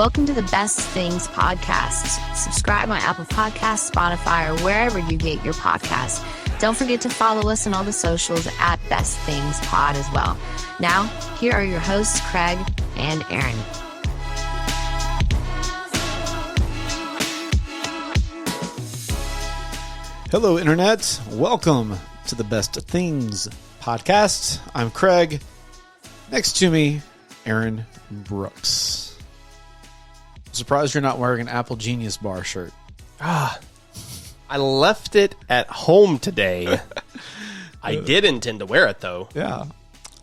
Welcome to the Best Things Podcast. Subscribe on Apple Podcasts, Spotify, or wherever you get your podcasts. Don't forget to follow us on all the socials at Best Things Pod as well. Now, here are your hosts, Craig and Aaron. Hello, Internet. Welcome to the Best Things Podcast. I'm Craig. Next to me, Aaron Brooks. I'm surprised you're not wearing an Apple Genius Bar shirt. I left it at home today. I did intend to wear it, though. Yeah.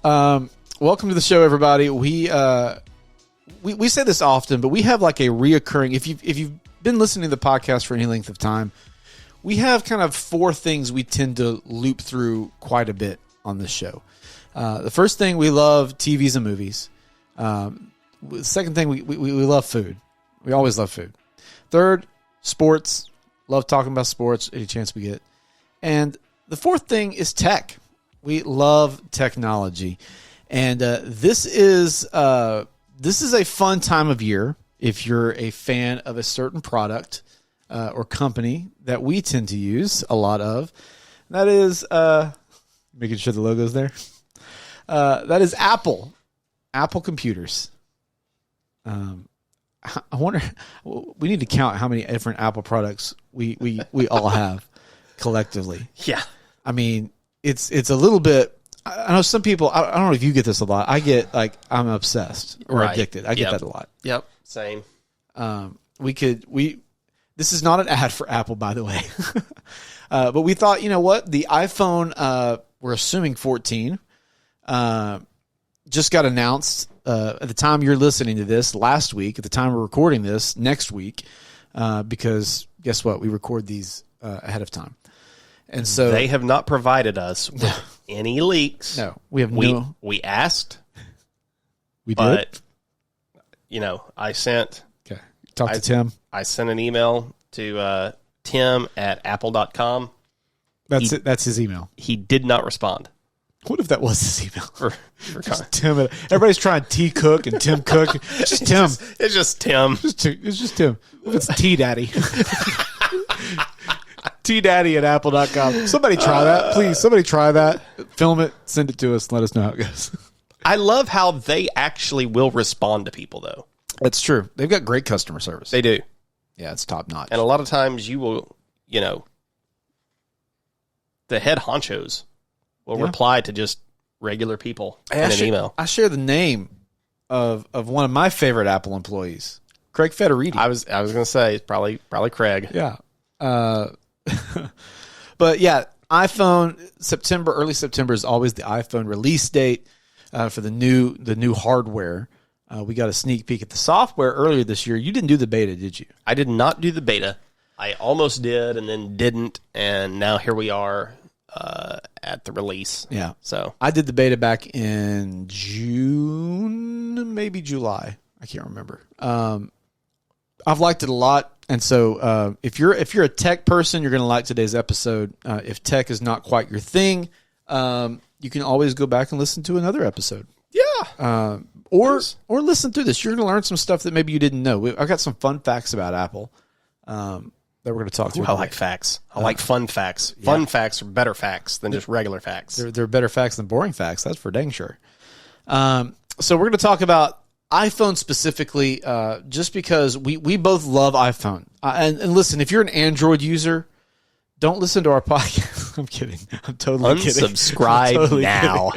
Welcome to the show, everybody. We say this often, but we have like a reoccurring. If you've been listening to the podcast for any length of time, we have kind of four things we tend to loop through quite a bit on this show. The first thing, we love TVs and movies. The second thing, we love food. We always love food. Third, sports. Love talking about sports any chance we get. And the fourth thing is tech. We love technology. And this is a fun time of year if you're a fan of a certain product or company that we tend to use a lot of. That is, making sure the logo's there. That is Apple computers. I wonder, we need to count how many different Apple products we all have collectively. Yeah. I mean, it's a little bit, I know some people, I don't know if you get this a lot. I get like, I'm obsessed or addicted. I get that a lot. Yep. Same. This is not an ad for Apple, by the way. But we thought, you know what? The iPhone, we're assuming 14, just got announced at the time you're listening to this last week, at the time we're recording this next week, because guess what? We record these ahead of time. And so they have not provided us with any leaks. No, we have we asked. We did. But, I sent. Okay. Talk to Tim. I sent an email to Tim at apple.com. That's his email. He did not respond. What if that was his email? For just Tim. Everybody's trying T Cook and Tim Cook. It's just Tim. It's just Tim. It's just Tim. What if it's T Daddy? T Daddy at apple.com. Somebody try that. Please, somebody try that. Film it. Send it to us. And let us know how it goes. I love how they actually will respond to people, though. That's true. They've got great customer service. They do. Yeah, it's top notch. And a lot of times you will, the head honchos will reply to just regular people in an email. I share the name of one of my favorite Apple employees, Craig Federiti. I was going to say it's probably Craig. Yeah. But yeah, iPhone early September is always the iPhone release date for the new hardware. We got a sneak peek at the software earlier this year. You didn't do the beta, did you? I did not do the beta. I almost did and then didn't, and now here we are at the release. Yeah. So I did the beta back in June, maybe July. I can't remember. I've liked it a lot, and so if you're a tech person, you're going to like today's episode. If tech is not quite your thing, you can always go back and listen to another episode. Yeah. Or listen through this. You're going to learn some stuff that maybe you didn't know. I've got some fun facts about Apple that we're going to talk through. I like facts. I like fun facts. Fun facts are better facts than just regular facts. They're better facts than boring facts. That's for dang sure. So we're going to talk about iPhone specifically, just because we both love iPhone. And listen, if you're an Android user, don't listen to our podcast. I'm kidding. I'm totally kidding. Unsubscribe totally now.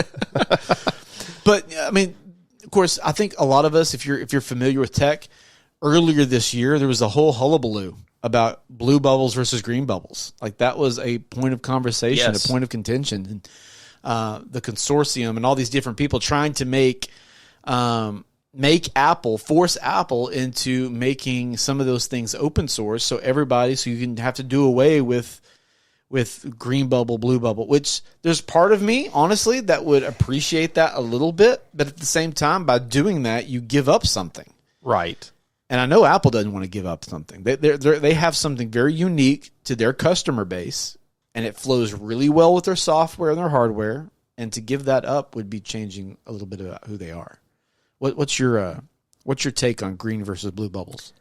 But I mean, of course, I think a lot of us, if you're familiar with tech, earlier this year there was a whole hullabaloo about blue bubbles versus green bubbles. Like that was a point of conversation, yes. A point of contention, and the consortium and all these different people trying to make force Apple into making some of those things open source, so you can have to do away with green bubble, blue bubble, which there's part of me, honestly, that would appreciate that a little bit. But at the same time, by doing that, you give up something. Right. And I know Apple doesn't want to give up something. They have something very unique to their customer base, and it flows really well with their software and their hardware. And to give that up would be changing a little bit about who they are. What's your What's your take on green versus blue bubbles?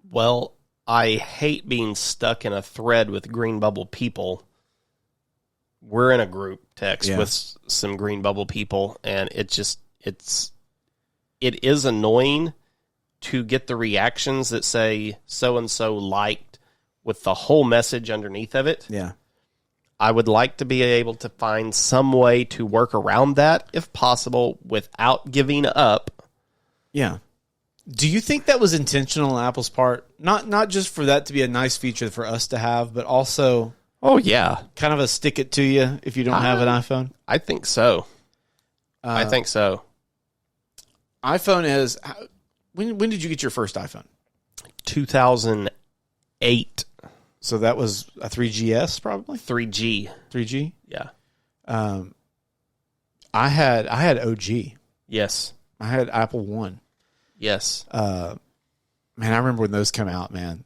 Well, I hate being stuck in a thread with green bubble people. We're in a group text with some green bubble people, and it is annoying to get the reactions that say so-and-so liked with the whole message underneath of it. Yeah. I would like to be able to find some way to work around that, if possible, without giving up. Yeah. Do you think that was intentional on Apple's part? Not just for that to be a nice feature for us to have, but also... Oh, yeah. Kind of a stick it to you if you don't have an iPhone? I think so. I think so. iPhone is... When did you get your first iPhone? 2008. So that was a 3GS probably? 3G. 3G? Yeah. I had OG. Yes. I had Apple One. Yes. Man, I remember when those came out, man.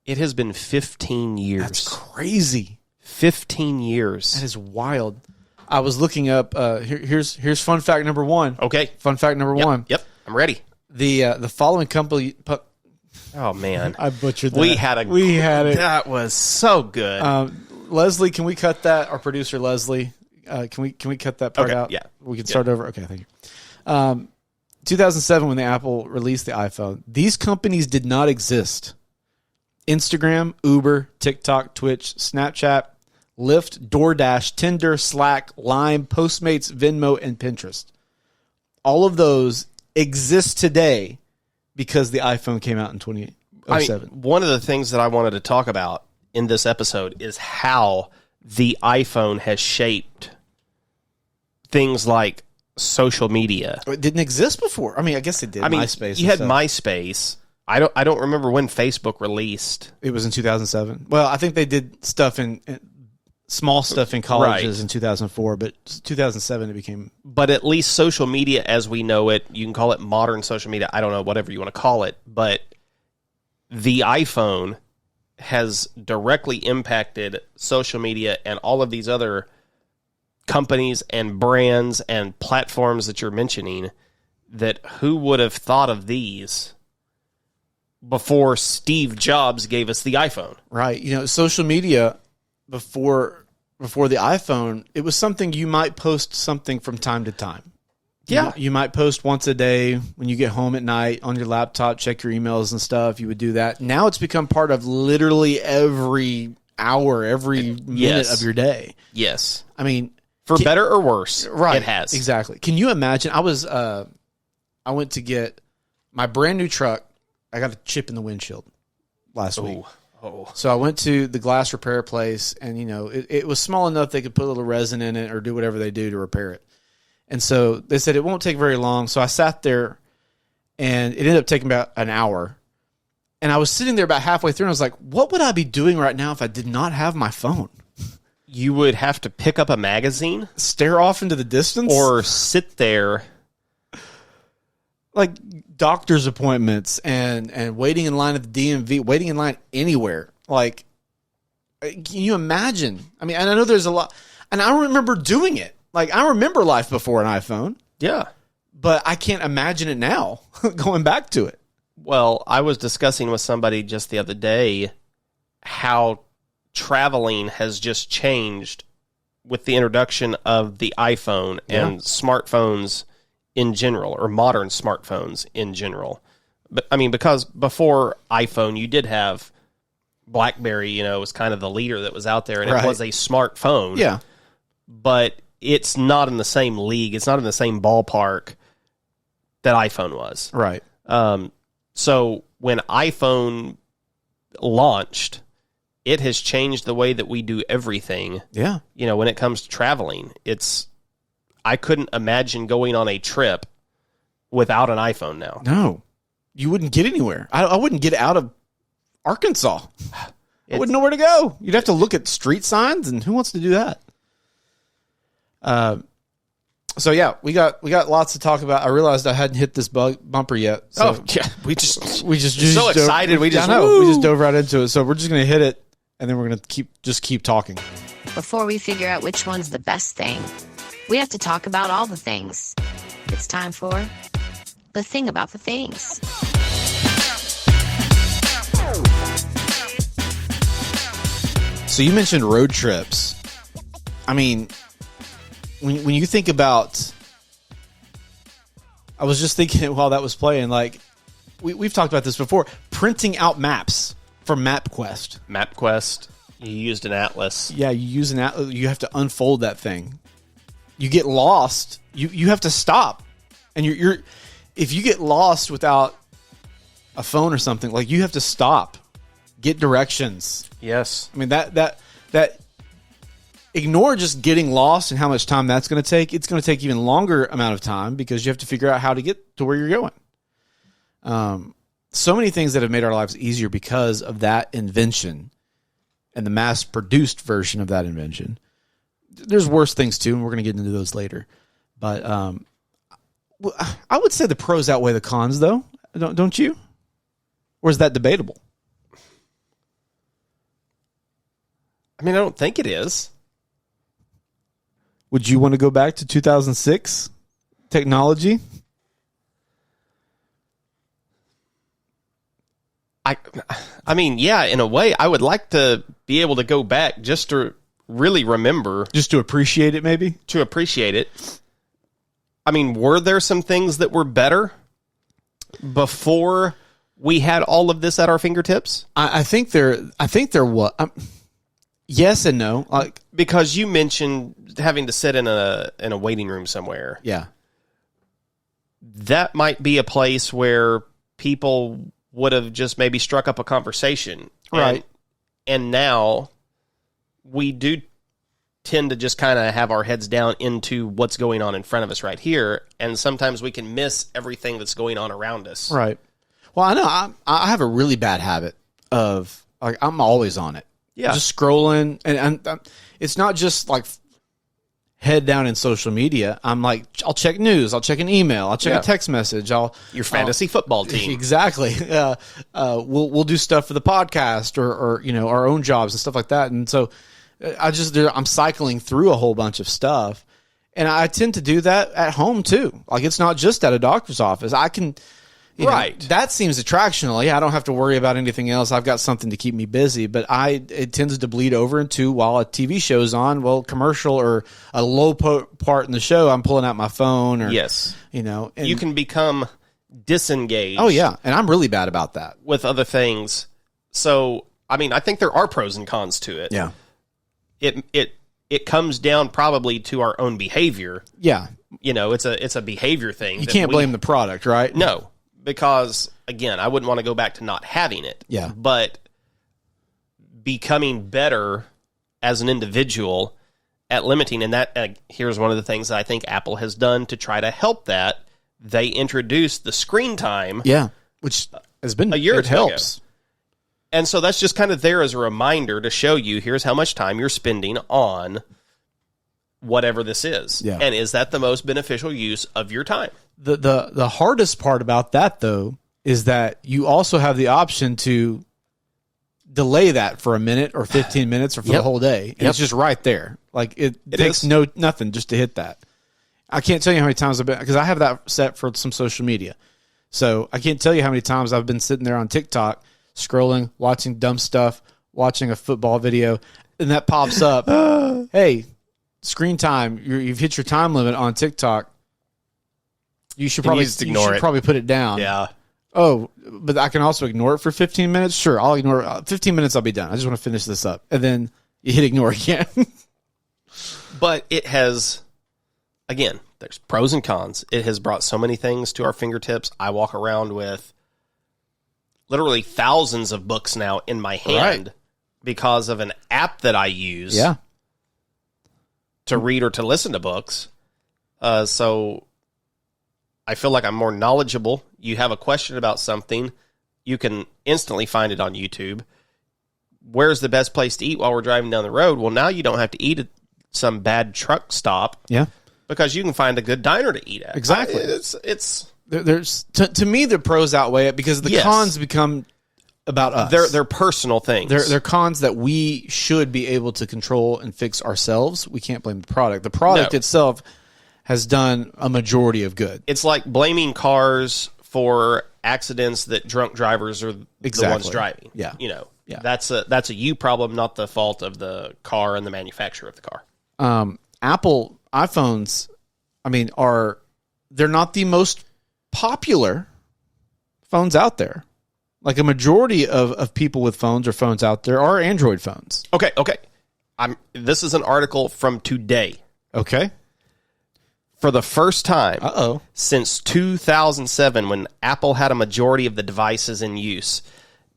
It has been 15 years. That's crazy. 15 years. That is wild. I was looking up. Here's fun fact number one. Okay. Fun fact number one. Yep. I'm ready. The following company. Oh man, I butchered that. We had it. That was so good. Leslie, can we cut that? Our producer Leslie, can we cut that part out? Yeah. We can start over. Okay, thank you. 2007, when the Apple released the iPhone, these companies did not exist. Instagram, Uber, TikTok, Twitch, Snapchat, Lyft, DoorDash, Tinder, Slack, Lime, Postmates, Venmo, and Pinterest. All of those exist today because the iPhone came out in 2007. One of the things that I wanted to talk about in this episode is how the iPhone has shaped things like social media. It didn't exist before. I mean, I guess it did. MySpace. You had MySpace. I don't remember when Facebook released. It was in 2007. Well, I think they did stuff in small stuff in colleges in 2004, but 2007 it became. But at least social media as we know it, you can call it modern social media. I don't know, whatever you want to call it, but the iPhone has directly impacted social media and all of these other companies and brands and platforms that you're mentioning. That who would have thought of these before Steve Jobs gave us the iPhone? Right. You know, social media before the iPhone, it was something you might post something from time to time. Yeah. You might post once a day when you get home at night on your laptop, check your emails and stuff. You would do that. Now it's become part of literally every hour, every minute of your day. Yes. I mean, for better or worse, right, it has. Exactly. Can you imagine? I went to get my brand new truck. I got a chip in the windshield last week. Oh. So I went to the glass repair place, and it was small enough they could put a little resin in it or do whatever they do to repair it. And so they said it won't take very long. So I sat there, and it ended up taking about an hour. And I was sitting there about halfway through, and I was like, what would I be doing right now if I did not have my phone? You would have to pick up a magazine, stare off into the distance, or sit there. Like doctor's appointments and waiting in line at the DMV, waiting in line anywhere. Like, can you imagine? I mean, and I know there's a lot, and I remember doing it. Like, I remember life before an iPhone. Yeah. But I can't imagine it now, going back to it. Well, I was discussing with somebody just the other day how traveling has just changed with the introduction of the iPhone and smartphones in general, or modern smartphones in general. But I mean, because before iPhone, you did have BlackBerry, was kind of the leader that was out there, and it was a smartphone. Yeah. But it's not in the same league. It's not in the same ballpark that iPhone was. Right. So when iPhone launched, it has changed the way that we do everything. Yeah. When it comes to traveling, I couldn't imagine going on a trip without an iPhone now. No, you wouldn't get anywhere. I wouldn't get out of Arkansas. I wouldn't know where to go. You'd have to look at street signs, and who wants to do that? So yeah, we got lots to talk about. I realized I hadn't hit this bumper yet. So we just so excited. We just dove right into it. So we're just gonna hit it, and then we're gonna keep talking. Before we figure out which one's the best thing, we have to talk about all the things. It's time for the thing about the things. So you mentioned road trips. I mean, when you think about, I was just thinking while that was playing, like we've talked about this before, printing out maps for MapQuest. MapQuest, you used an atlas. Yeah, you use an atlas. You have to unfold that thing. You get lost. You have to stop, and you're if you get lost without a phone or something, like you have to stop, get directions. Yes. I mean that ignore just getting lost and how much time that's going to take. It's going to take even longer amount of time because you have to figure out how to get to where you're going. So many things that have made our lives easier because of that invention and the mass-produced version of that invention. There's worse things too, and we're going to get into those later. But I would say the pros outweigh the cons, though. Don't you? Or is that debatable? I mean, I don't think it is. Would you want to go back to 2006 technology? I mean, yeah, in a way, I would like to be able to go back just to really remember. Just to appreciate it, maybe? To appreciate it. I mean, were there some things that were better before we had all of this at our fingertips? I think there was. Yes and no. Like, because you mentioned having to sit in a waiting room somewhere. Yeah. That might be a place where people would have just maybe struck up a conversation. Right. And now we do tend to just kind of have our heads down into what's going on in front of us right here. And sometimes we can miss everything that's going on around us. Right. Well, I know I have a really bad habit of, like, I'm always on it. Yeah. Just scrolling. And it's not just like head down in social media. I'm like, I'll check news. I'll check an email. I'll check a text message. Your fantasy football team. Exactly. We'll do stuff for the podcast or our own jobs and stuff like that. And so I'm cycling through a whole bunch of stuff, and I tend to do that at home too. Like, it's not just at a doctor's office. I can, right. That seems attractional. Yeah, I don't have to worry about anything else. I've got something to keep me busy, but it tends to bleed over into while a TV show's on, well, commercial or a low part in the show, I'm pulling out my phone or, yes, and you can become disengaged. Oh yeah. And I'm really bad about that with other things. So, I mean, I think there are pros and cons to it. Yeah. It comes down probably to our own behavior. Yeah. It's a behavior thing. You can't blame the product, right? No, because again, I wouldn't want to go back to not having it. Yeah. But becoming better as an individual at limiting, and that here's one of the things that I think Apple has done to try to help that. They introduced the screen time. Yeah, which has been a year. It helps. Ago. And so that's just kind of there as a reminder to show you, here's how much time you're spending on whatever this is. Yeah. And is that the most beneficial use of your time? The hardest part about that, though, is that you also have the option to delay that for a minute or 15 minutes or for the whole day. And it's just right there. Like, it takes nothing just to hit that. I can't tell you how many times I've been, because I have that set for some social media. So I can't tell you how many times I've been sitting there on TikTok scrolling, watching dumb stuff, watching a football video, and that pops up. Hey, screen time. You've hit your time limit on TikTok. You should probably put it down. Yeah. Oh, but I can also ignore it for 15 minutes? Sure, I'll ignore it. 15 minutes, I'll be done. I just want to finish this up. And then you hit ignore again. But it has, again, there's pros and cons. It has brought so many things to our fingertips. I walk around with literally thousands of books now in my hand because of an app that I use to read or to listen to books. So I feel like I'm more knowledgeable. You have a question about something, you can instantly find it on YouTube. Where's the best place to eat while we're driving down the road? Well, now you don't have to eat at some bad truck stop. Yeah. Because you can find a good diner to eat at. Exactly. It's There's to me, the pros outweigh it because the cons become about us. They're personal things. They're cons that we should be able to control and fix ourselves. We can't blame the product. The product itself has done a majority of good. It's like blaming cars for accidents that drunk drivers are the ones driving. Yeah. Yeah. That's a you problem, not the fault of the car and the manufacturer of the car. Apple iPhones, they're not the most popular phones out there. Like a majority of people with phones or phones out there are Android phones. Okay. This is an article from today. Okay. For the first time since 2007, when Apple had a majority of the devices in use,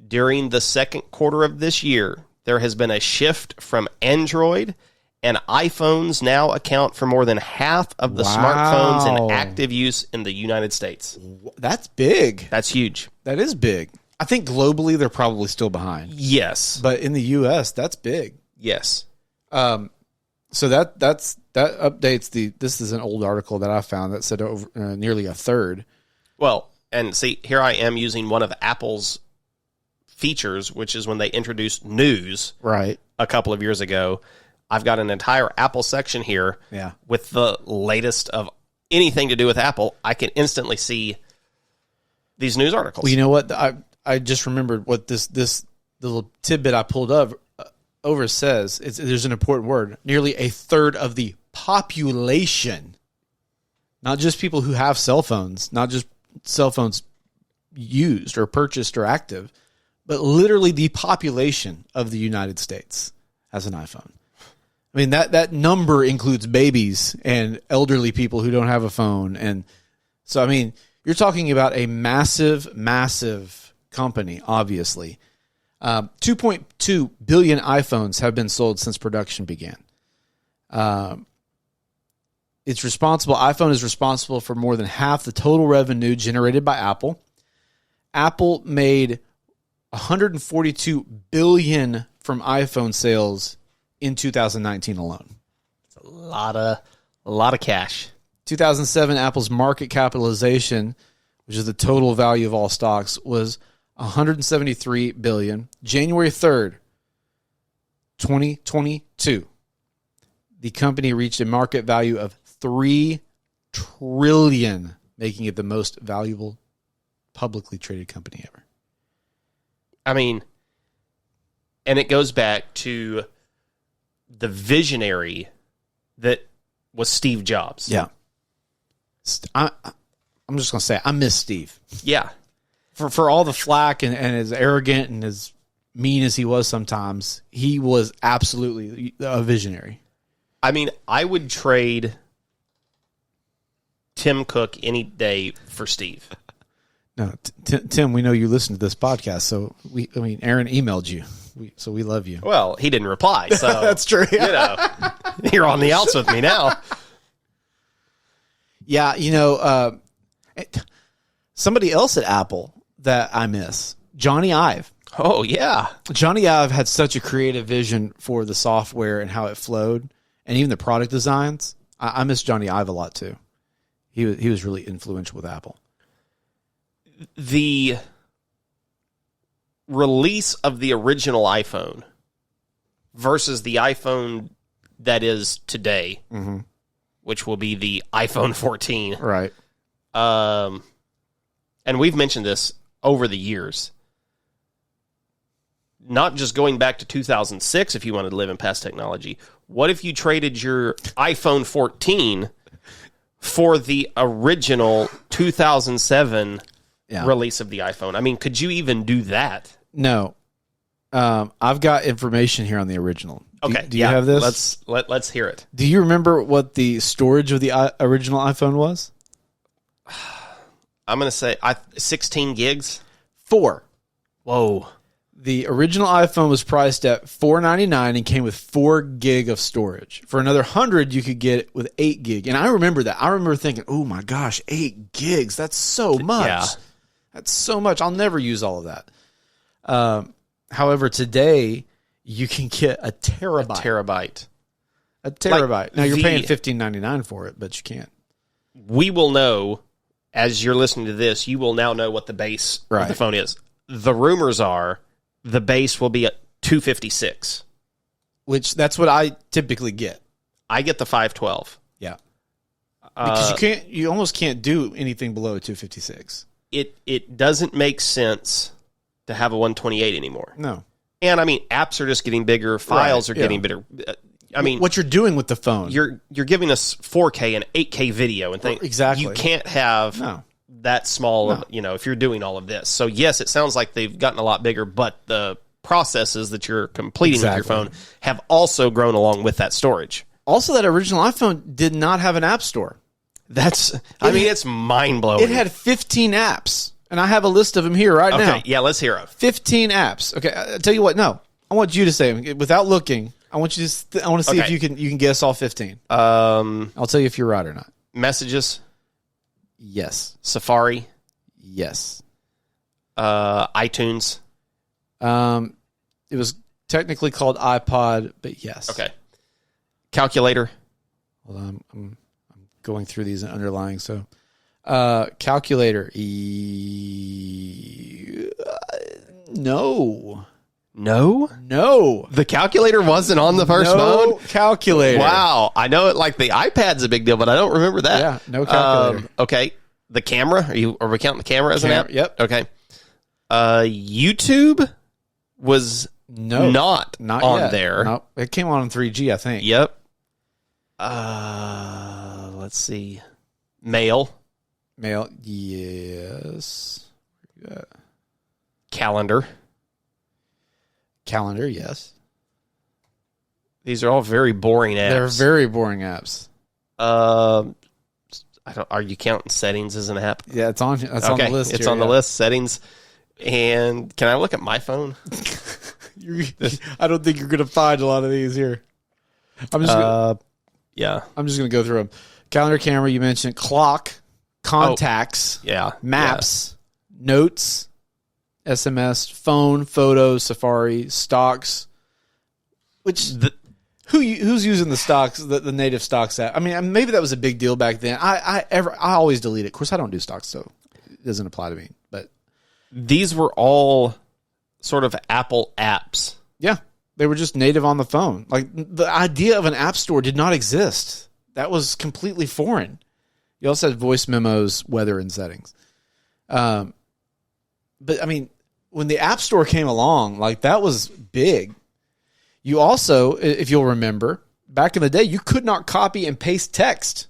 during the second quarter of this year, there has been a shift from Android, and iPhones now account for more than half of the smartphones in active use in the United States. That's big. That's huge. That is big. I think globally they're probably still behind. Yes. But in the U.S., that's big. Yes. So that updates this is an old article that I found that said over nearly a third. Well, and see, here I am using one of Apple's features, which is when they introduced news a couple of years ago. I've got an entire Apple section here with the latest of anything to do with Apple. I can instantly see these news articles. Well, you know what? I just remembered what this little tidbit I pulled up over says. There's an important word. Nearly a third of the population, not just people who have cell phones, not just cell phones used or purchased or active, but literally the population of the United States has an iPhone. I mean, that number includes babies and elderly people who don't have a phone. And so, I mean, you're talking about a massive, massive company, obviously. 2.2 billion iPhones have been sold since production began. iPhone is responsible for more than half the total revenue generated by Apple. Apple made $142 billion from iPhone sales in 2019 alone. It's a lot of cash. 2007, Apple's market capitalization, which is the total value of all stocks, was $173 billion. January 3rd, 2022, the company reached a market value of $3 trillion, making it the most valuable publicly traded company ever. I mean, and it goes back to the visionary that was Steve Jobs. Yeah. I'm just going to say, I miss Steve. Yeah. For all the flack and as arrogant and as mean as he was sometimes, he was absolutely a visionary. I mean, I would trade Tim Cook any day for Steve. No, Tim, we know you listen to this podcast, so Aaron emailed you, so we love you. Well, he didn't reply, so that's true. You're on the outs with me now. Yeah, somebody else at Apple that I miss, Johnny Ive. Oh yeah, Johnny Ive had such a creative vision for the software and how it flowed, and even the product designs. I miss Johnny Ive a lot too. He was really influential with Apple. The release of the original iPhone versus the iPhone that is today, which will be the iPhone 14. Right. And we've mentioned this over the years. Not just going back to 2006 if you wanted to live in past technology. What if you traded your iPhone 14 for the original 2007 release of the iPhone? I mean, could you even do that? No. I've got information here on the original. Okay. Do you have this? Let's hear it. Do you remember what the storage of the original iPhone was? I'm going to say 16 gigs. 4. Whoa. The original iPhone was priced at $499 and came with 4 gig of storage. For another $100, you could get it with 8 gig. And I remember that. I remember thinking, oh my gosh, 8 gigs. That's so much. Yeah. That's so much. I'll never use all of that. However, today, you can get a terabyte. A terabyte. Like now, you're paying $15.99 for it, but you can't. We will know, as you're listening to this, you will now know what the base of the phone is. The rumors are the base will be at 256. Which, that's what I typically get. I get the 512. Yeah. because you almost can't do anything below a 256. It doesn't make sense to have a 128 anymore. No. And I mean, apps are just getting bigger, files are getting bigger. I mean, what you're doing with the phone, you're giving us 4K and 8K video and things. Exactly. You can't have that small of, if you're doing all of this. So yes, it sounds like they've gotten a lot bigger, but the processes that you're completing with your phone have also grown along with that storage. Also, that original iPhone did not have an app store. It's mind-blowing. It had 15 apps, and I have a list of them here now. Okay, yeah, let's hear them. 15 apps. Okay, I'll tell you what, no. I want you to say them without looking. I want you to I want to see if you can guess all 15. I'll tell you if you're right or not. Messages? Yes. Safari? Yes. iTunes? It was technically called iPod, but yes. Okay. Calculator? Hold on, I'm going through these and underlying. So, calculator. No. The calculator wasn't on the first phone? Calculator. Wow. I know it like the iPad's a big deal, but I don't remember that. Yeah, no calculator. Okay. The camera? Are we counting the camera as an app? Yep. Okay. YouTube was not on yet. there. Nope. It came on 3G, I think. Yep. Let's see. Mail. Yes. Calendar. Calendar, yes. These are all very boring apps. They're very boring apps. Are you counting settings as an app? Yeah, it's on the list. It's on the list. Settings. And can I look at my phone? I don't think you're going to find a lot of these here. I'm just going to go through them. Calendar, camera, you mentioned. Clock, contacts, maps, notes, SMS, phone, photos, Safari, stocks. Who's using the stocks, the native stocks app? I mean, maybe that was a big deal back then. I always delete it. Of course, I don't do stocks, so it doesn't apply to me. But these were all sort of Apple apps. Yeah, they were just native on the phone. Like, the idea of an app store did not exist. That was completely foreign. You also had voice memos, weather, and settings. But I mean, when the app store came along, like, that was big. You also, if you'll remember, back in the day, you could not copy and paste text.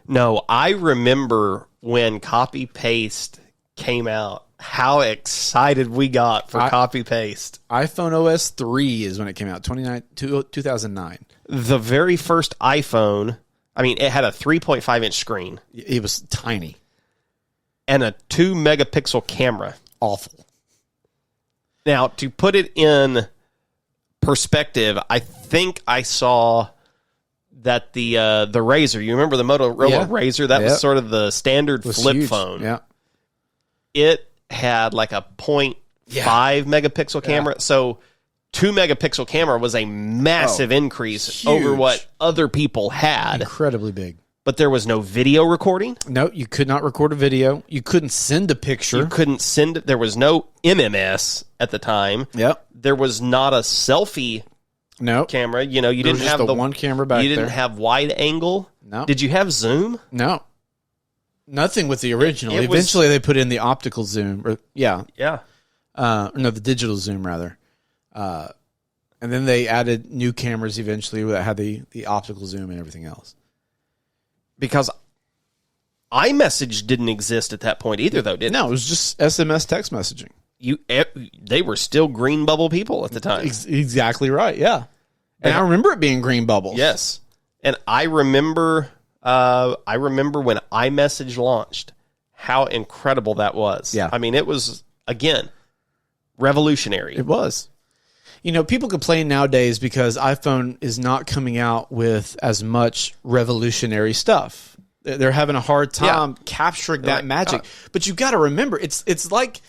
No, I remember when copy paste came out, how excited we got for copy paste. iPhone OS 3 is when it came out, 2009. The very first iPhone, I mean, it had a 3.5-inch screen. It was tiny. And a 2-megapixel camera. Awful. Now, to put it in perspective, I think I saw that the Razr, you remember the Motorola Razr? That was sort of the standard flip huge. phone. Yeah. It had like a 0.5 megapixel camera. So 2-megapixel camera was a massive increase over what other people had. Incredibly big. But there was no video recording. No, you could not record a video. You couldn't send a picture. You couldn't send it. There was no MMS at the time. Yep. There was not a selfie camera. You know, you didn't have the one camera back there. You didn't have wide angle. No. Did you have zoom? No. Nothing with the original. Eventually, they put in the optical zoom. Yeah. No, the digital zoom, rather. And then they added new cameras eventually that had the optical zoom and everything else. Because iMessage didn't exist at that point either, though, did it? No, it was just SMS text messaging. They were still green bubble people at the time. Exactly right, yeah. And I remember it being green bubbles. Yes. And I remember when iMessage launched, how incredible that was. Yeah. I mean, it was, again, revolutionary. It was. You know, people complain nowadays because iPhone is not coming out with as much revolutionary stuff. They're having a hard time capturing that magic. But you got to remember, it's like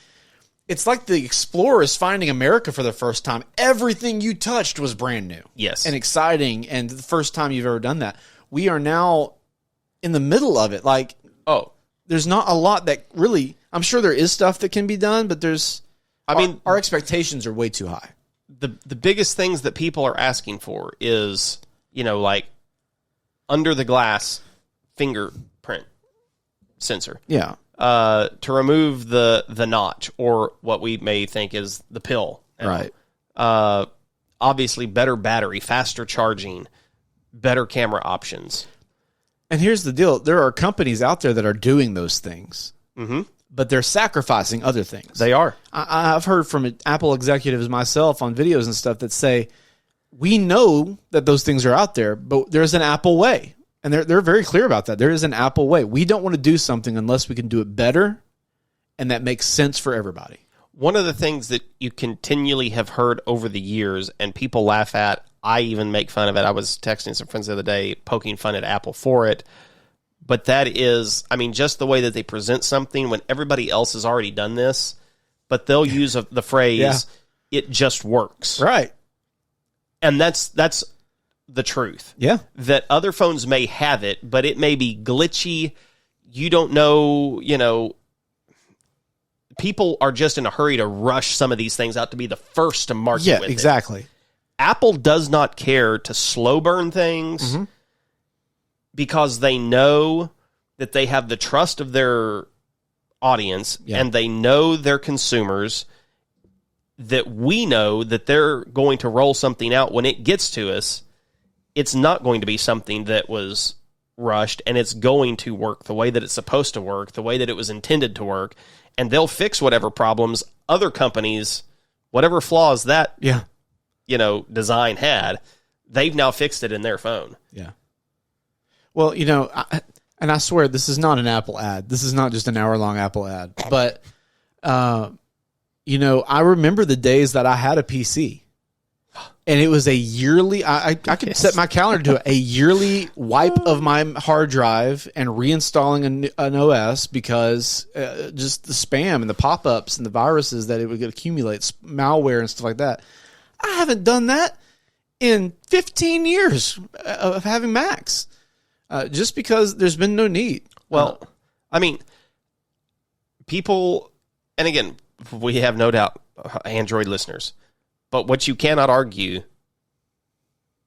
the explorers finding America for the first time. Everything you touched was brand new. Yes. And exciting, and the first time you've ever done that. We are now in the middle of it. Like, there's not a lot that really, I'm sure there is stuff that can be done, but our expectations are way too high. The biggest things that people are asking for is, like under the glass finger sensor. Yeah. To remove the notch, or what we may think is the pill. Right. Obviously, better battery, faster charging, better camera options. And here's the deal. There are companies out there that are doing those things, but they're sacrificing other things. They are. I've heard from Apple executives myself on videos and stuff that say, we know that those things are out there, but there's an Apple way. And they're very clear about that. There is an Apple way. We don't want to do something unless we can do it better, and that makes sense for everybody. One of the things that you continually have heard over the years, and people laugh at, I even make fun of it. I was texting some friends the other day, poking fun at Apple for it. But that is, I mean, just the way that they present something when everybody else has already done this, but they'll use the phrase, it just works. Right. And that's the truth. Yeah. That other phones may have it, but it may be glitchy. You don't know, people are just in a hurry to rush some of these things out to be the first to market with it. Yeah, exactly. Apple does not care to slow burn things because they know that they have the trust of their audience and they know their consumers, that we know that they're going to roll something out when it gets to us. It's not going to be something that was rushed, and it's going to work the way that it's supposed to work, the way that it was intended to work, and they'll fix whatever problems other companies, whatever flaws that design had, they've now fixed it in their phone. Yeah. Well, and I swear this is not an Apple ad. This is not just an hour-long Apple ad. But, I remember the days that I had a PC. And it was a yearly, I could set my calendar to a yearly wipe of my hard drive and reinstalling an OS because just the spam and the pop-ups and the viruses that it would accumulate, malware and stuff like that. I haven't done that in 15 years of having Macs just because there's been no need. Well, I mean, people, and again, we have no doubt Android listeners, but what you cannot argue,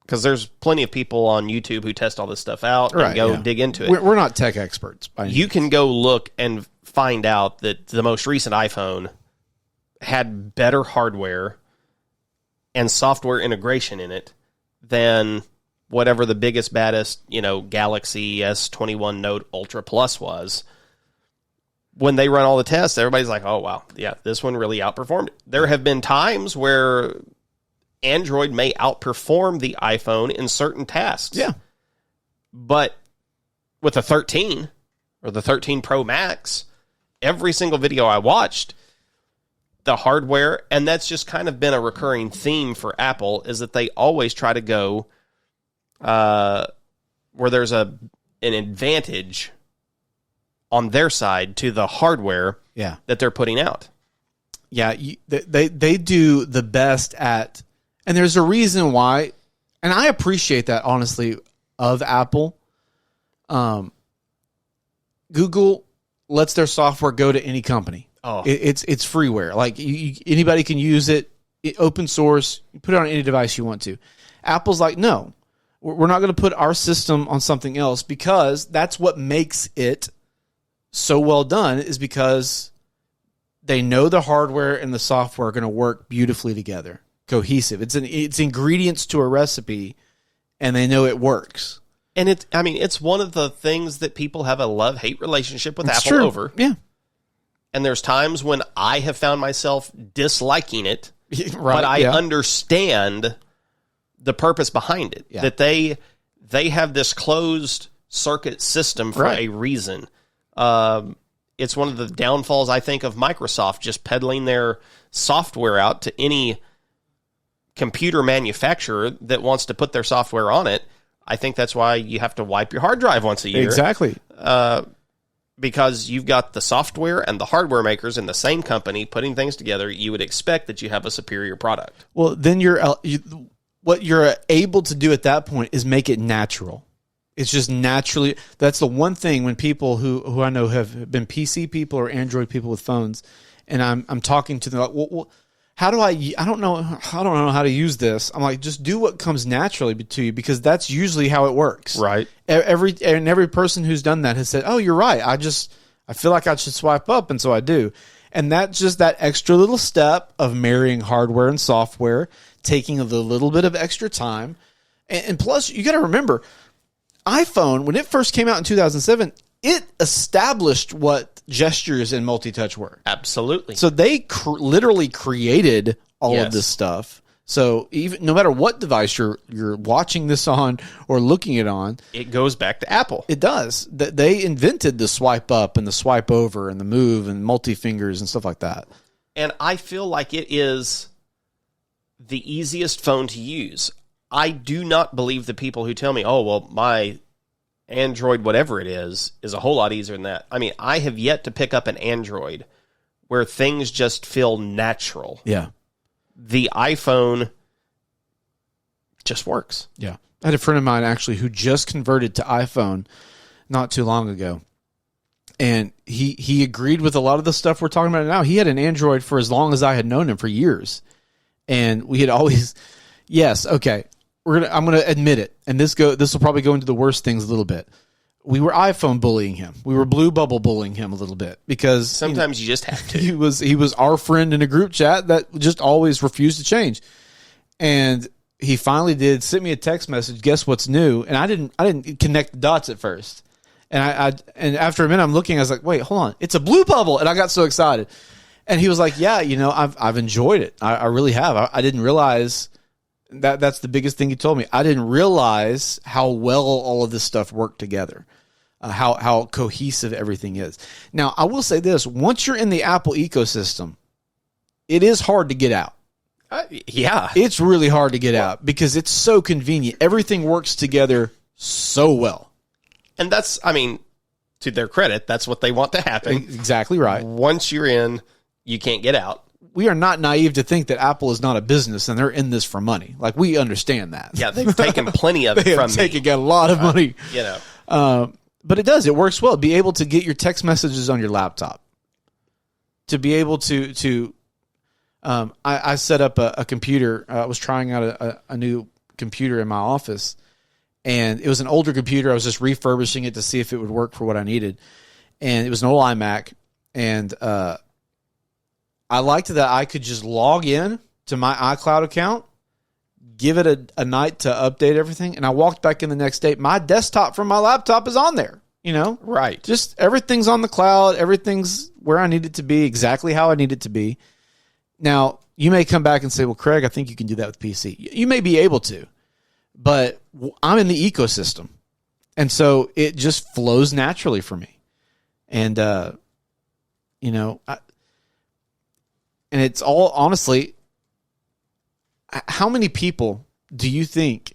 because there's plenty of people on YouTube who test all this stuff out and go dig into it. We're not tech experts. You can go look and find out that the most recent iPhone had better hardware and software integration in it than whatever the biggest, baddest, Galaxy S21 Note Ultra Plus was. When they run all the tests, everybody's like, oh, wow, yeah, this one really outperformed. There have been times where Android may outperform the iPhone in certain tasks. Yeah. But with the 13 or the 13 Pro Max, every single video I watched, the hardware, and that's just kind of been a recurring theme for Apple, is that they always try to go where there's an advantage on their side to the hardware that they're putting out. Yeah, they do the best at, and there's a reason why, and I appreciate that, honestly, of Apple. Google lets their software go to any company. Oh, it's freeware. Like anybody can use it, open source. You put it on any device you want to. Apple's like, no, we're not going to put our system on something else, because that's what makes it so well done, is because they know the hardware and the software are going to work beautifully together, cohesive. It's ingredients to a recipe, and they know it works. And it's one of the things that people have a love-hate relationship with Apple over. Yeah. And there's times when I have found myself disliking it, Right, but I understand the purpose behind it. Yeah. That they have this closed circuit system for a reason. It's one of the downfalls, I think, of Microsoft just peddling their software out to any computer manufacturer that wants to put their software on it. I think that's why you have to wipe your hard drive once a year. Exactly. Because you've got the software and the hardware makers in the same company putting things together. You would expect that you have a superior product. Well, then what you're able to do at that point is make it natural. It's just naturally. That's the one thing when people who I know have been PC people or Android people with phones, and I'm talking to them like, well, how do I don't know how to use this. I'm like, just do what comes naturally to you, because that's usually how it works. Right. Every person who's done that has said, oh, you're right. I feel like I should swipe up, and so I do. And that's just that extra little step of marrying hardware and software, taking a little bit of extra time. And plus, you got to remember, iPhone, when it first came out in 2007, it established what gestures and multi-touch were. Absolutely. So they literally created all of this stuff. So even no matter what device you're watching this on or looking it on, it goes back to Apple. It does. They invented the swipe up and the swipe over and the move and multi-fingers and stuff like that. And I feel like it is the easiest phone to use. I do not believe the people who tell me, oh, well, my Android, whatever it is a whole lot easier than that. I mean, I have yet to pick up an Android where things just feel natural. Yeah. The iPhone just works. Yeah. I had a friend of mine actually who just converted to iPhone not too long ago. And he agreed with a lot of the stuff we're talking about now. He had an Android for as long as I had known him, for years. And we had always, yes, okay. I'm gonna admit it, and this will probably go into the worst things a little bit. We were iPhone bullying him. We were blue bubble bullying him a little bit because sometimes you just have to. He was our friend in a group chat that just always refused to change, and he finally did send me a text message. Guess what's new? And I didn't connect the dots at first, and and after a minute I'm looking. I was like, wait, hold on, it's a blue bubble, and I got so excited. And he was like, yeah, I've enjoyed it. I really have. I didn't realize. That's the biggest thing he told me. I didn't realize how well all of this stuff worked together, how cohesive everything is. Now, I will say this. Once you're in the Apple ecosystem, it is hard to get out. Yeah. It's really hard to get out because it's so convenient. Everything works together so well. And that's, I mean, to their credit, that's what they want to happen. Exactly right. Once you're in, you can't get out. We are not naive to think that Apple is not a business and they're in this for money. Like, we understand that. Yeah, they've taken plenty of it from me. They have taken a lot of money. But it does. It works well. Be able to get your text messages on your laptop. To be able to I set up a computer. I was trying out a new computer in my office. And it was an older computer. I was just refurbishing it to see if it would work for what I needed. And it was an old iMac. And I liked that I could just log in to my iCloud account, give it a night to update everything, and I walked back in the next day. My desktop from my laptop is on there, Right. Just everything's on the cloud. Everything's where I need it to be, exactly how I need it to be. Now, you may come back and say, well, Craig, I think you can do that with PC. You may be able to, but I'm in the ecosystem, and so it just flows naturally for me. And, and it's all, honestly, how many people do you think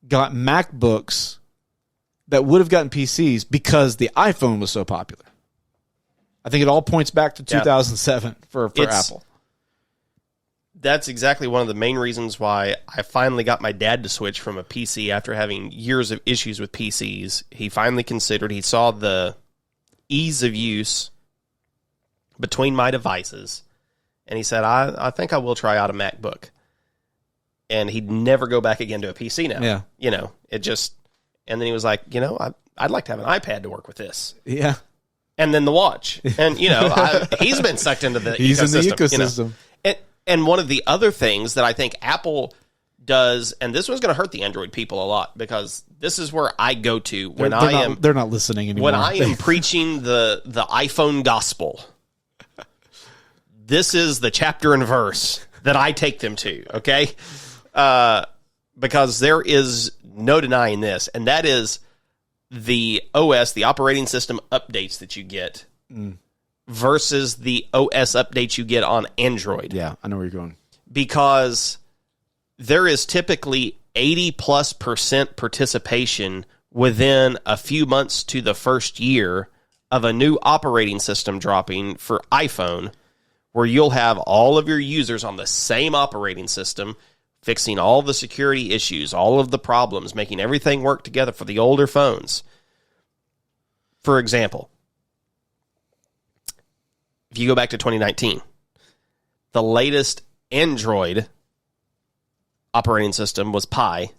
got MacBooks that would have gotten PCs because the iPhone was so popular? I think it all points back to 2007 for Apple. That's exactly one of the main reasons why I finally got my dad to switch from a PC after having years of issues with PCs. He finally considered, he saw the ease of use between my devices. And he said, I think I will try out a MacBook. And he'd never go back again to a PC now. Yeah. It just, and then he was like, I'd like to have an iPad to work with this. Yeah. And then the watch. And, he's been sucked into the ecosystem. He's in the ecosystem. And one of the other things that I think Apple does, and this one's going to hurt the Android people a lot, because this is where I go to when they're not listening anymore. When I am preaching the iPhone gospel. This is the chapter and verse that I take them to, okay? Because there is no denying this, and that is the OS, the operating system updates that you get versus the OS updates you get on Android. Yeah, I know where you're going. Because there is typically 80+% participation within a few months to the first year of a new operating system dropping for iPhone, where you'll have all of your users on the same operating system, fixing all the security issues, all of the problems, making everything work together for the older phones. For example, if you go back to 2019, the latest Android operating system was Pi.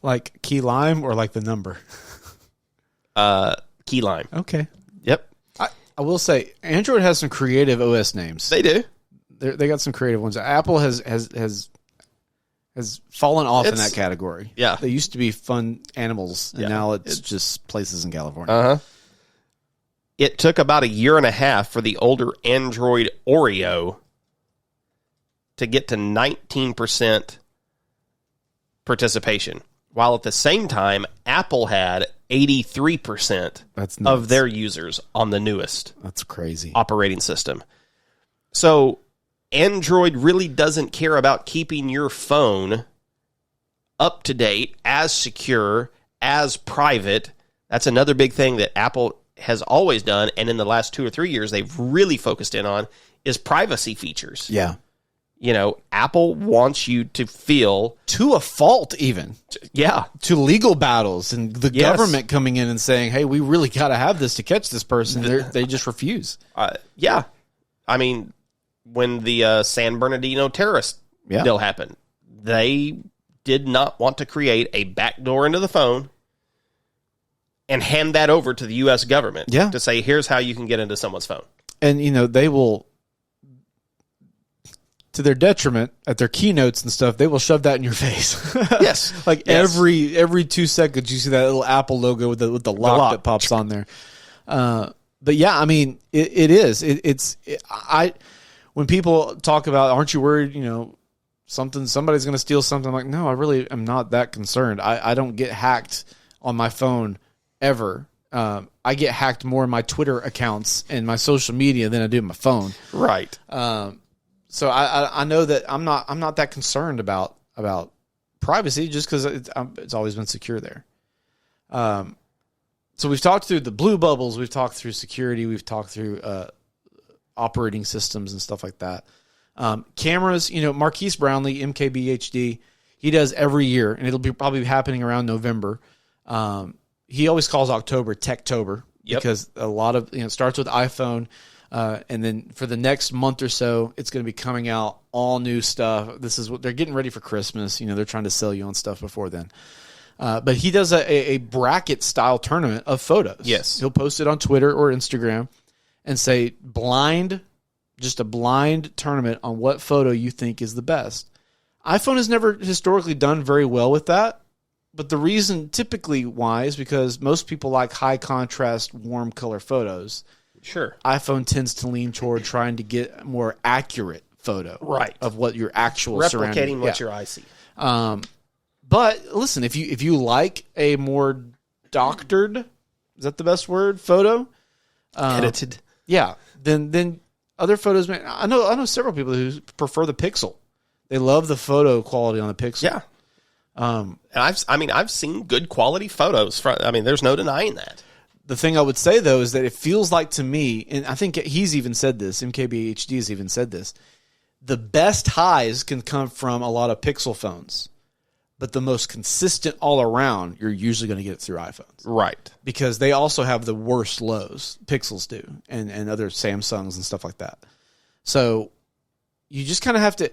Like key lime or like the number? key lime. Okay. Yep, I will say Android has some creative OS names. they do. They got some creative ones. Apple has fallen off in It's- that category. Yeah. They used to be fun animals, and Yeah. now it's just places in California. Uh-huh. It took about a year and a half for the older Android Oreo to get to 19% participation, while at the same time, Apple had 83% That's nuts. of their users on the newest That's crazy. operating system. So Android really doesn't care about keeping your phone up to date, as secure, as private. That's another big thing that Apple has always done, and in the last 2 or 3 years they've really focused in on, is privacy features. Yeah. You know, Apple wants you to feel, To a fault, even. yeah, To legal battles and the Yes. government coming in and saying, hey, we really got to have this to catch this person. They just refuse. yeah. I mean, when the San Bernardino terrorist Yeah. deal happened, they did not want to create a backdoor into the phone and hand that over to the U.S. government to say, here's how you can get into someone's phone. And, they will, to their detriment, at their keynotes and stuff, they will shove that in your face. Yes. Yes. every 2 seconds, you see that little Apple logo with the lock that pops on there. But yeah, I mean, it is. When people talk about, aren't you worried, somebody's going to steal something? I'm like, no, I really am not that concerned. I don't get hacked on my phone ever. I get hacked more in my Twitter accounts and my social media than I do my phone. Right. So I know that I'm not that concerned about privacy, just because it's always been secure there. So we've talked through the blue bubbles, we've talked through security, we've talked through operating systems and stuff like that. Cameras, Marquise Brownlee, MKBHD, he does every year, and it'll be probably happening around November. He always calls October Techtober, because a lot of it starts with iPhone. And then for the next month or so, it's going to be coming out all new stuff. This is what they're getting ready for Christmas. They're trying to sell you on stuff before then. But he does a bracket style tournament of photos. Yes. He'll post it on Twitter or Instagram and say just a blind tournament on what photo you think is the best. iPhone has never historically done very well with that. But the reason typically why is because most people like high contrast, warm color photos. Sure. iPhone tends to lean toward trying to get a more accurate photo of what your actual replicating what your eye sees. But listen, if you like a more doctored, is that the best word, photo? Edited. Yeah. Then other photos, I know several people who prefer the Pixel. They love the photo quality on the Pixel. Yeah. And I've seen good quality photos there's no denying that. The thing I would say, though, is that it feels like to me, and I think he's even said this, MKBHD has even said this, the best highs can come from a lot of Pixel phones, but the most consistent all around, you're usually going to get it through iPhones. Right. Because they also have the worst lows, Pixels do, and other Samsungs and stuff like that. So you just kind of have to,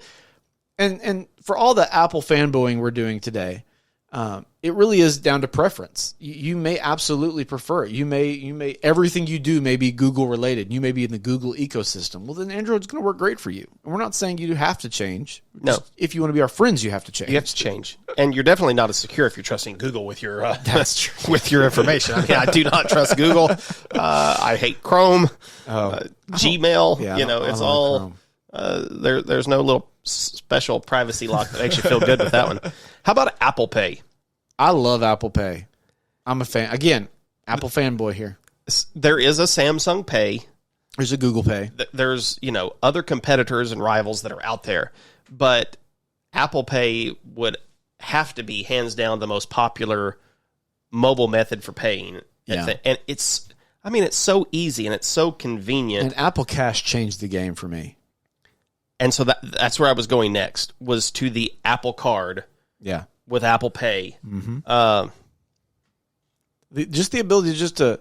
and for all the Apple fanboying we're doing today, it really is down to preference. You may absolutely prefer it. You may everything you do may be Google related. You may be in the Google ecosystem. Well, then Android's going to work great for you. And we're not saying you have to change. No. Just if you want to be our friends, you have to change. You have to change, and you're definitely not as secure if you're trusting Google with your That's true. with your information. I do not trust Google. I hate Chrome, Gmail. Yeah, It's all there's no little special privacy lock that makes you feel good with that one. How about Apple Pay? I love Apple Pay. I'm a fan. Again, Apple fanboy here. There is a Samsung Pay. There's a Google Pay. There's, other competitors and rivals that are out there. But Apple Pay would have to be hands down the most popular mobile method for paying. Yeah. And it's so easy and it's so convenient. And Apple Cash changed the game for me. And so that's where I was going next, was to the Apple Card. Yeah. With Apple Pay. Mm-hmm. Just the ability to,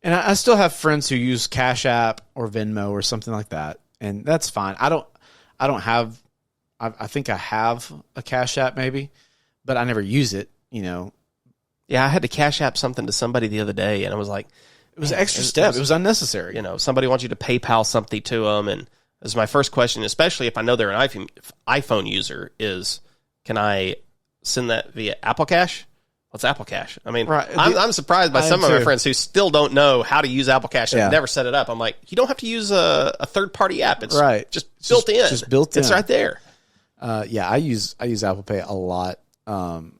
and I still have friends who use Cash App or Venmo or something like that, and that's fine. I don't have, I think I have a Cash App maybe, but I never use it, Yeah, I had to Cash App something to somebody the other day, and I was like, It was an extra step. It was unnecessary. you know, somebody wants you to PayPal something to them, and this is my first question, especially if I know they're an iPhone user, is can I send that via Apple Cash? What's Apple Cash? I mean, Right. I'm surprised by some of my friends who still don't know how to use Apple Cash and have never set it up. I'm like, you don't have to use a third-party app. It's just built in. Just built in. It's right there. Yeah, I use Apple Pay a lot. And,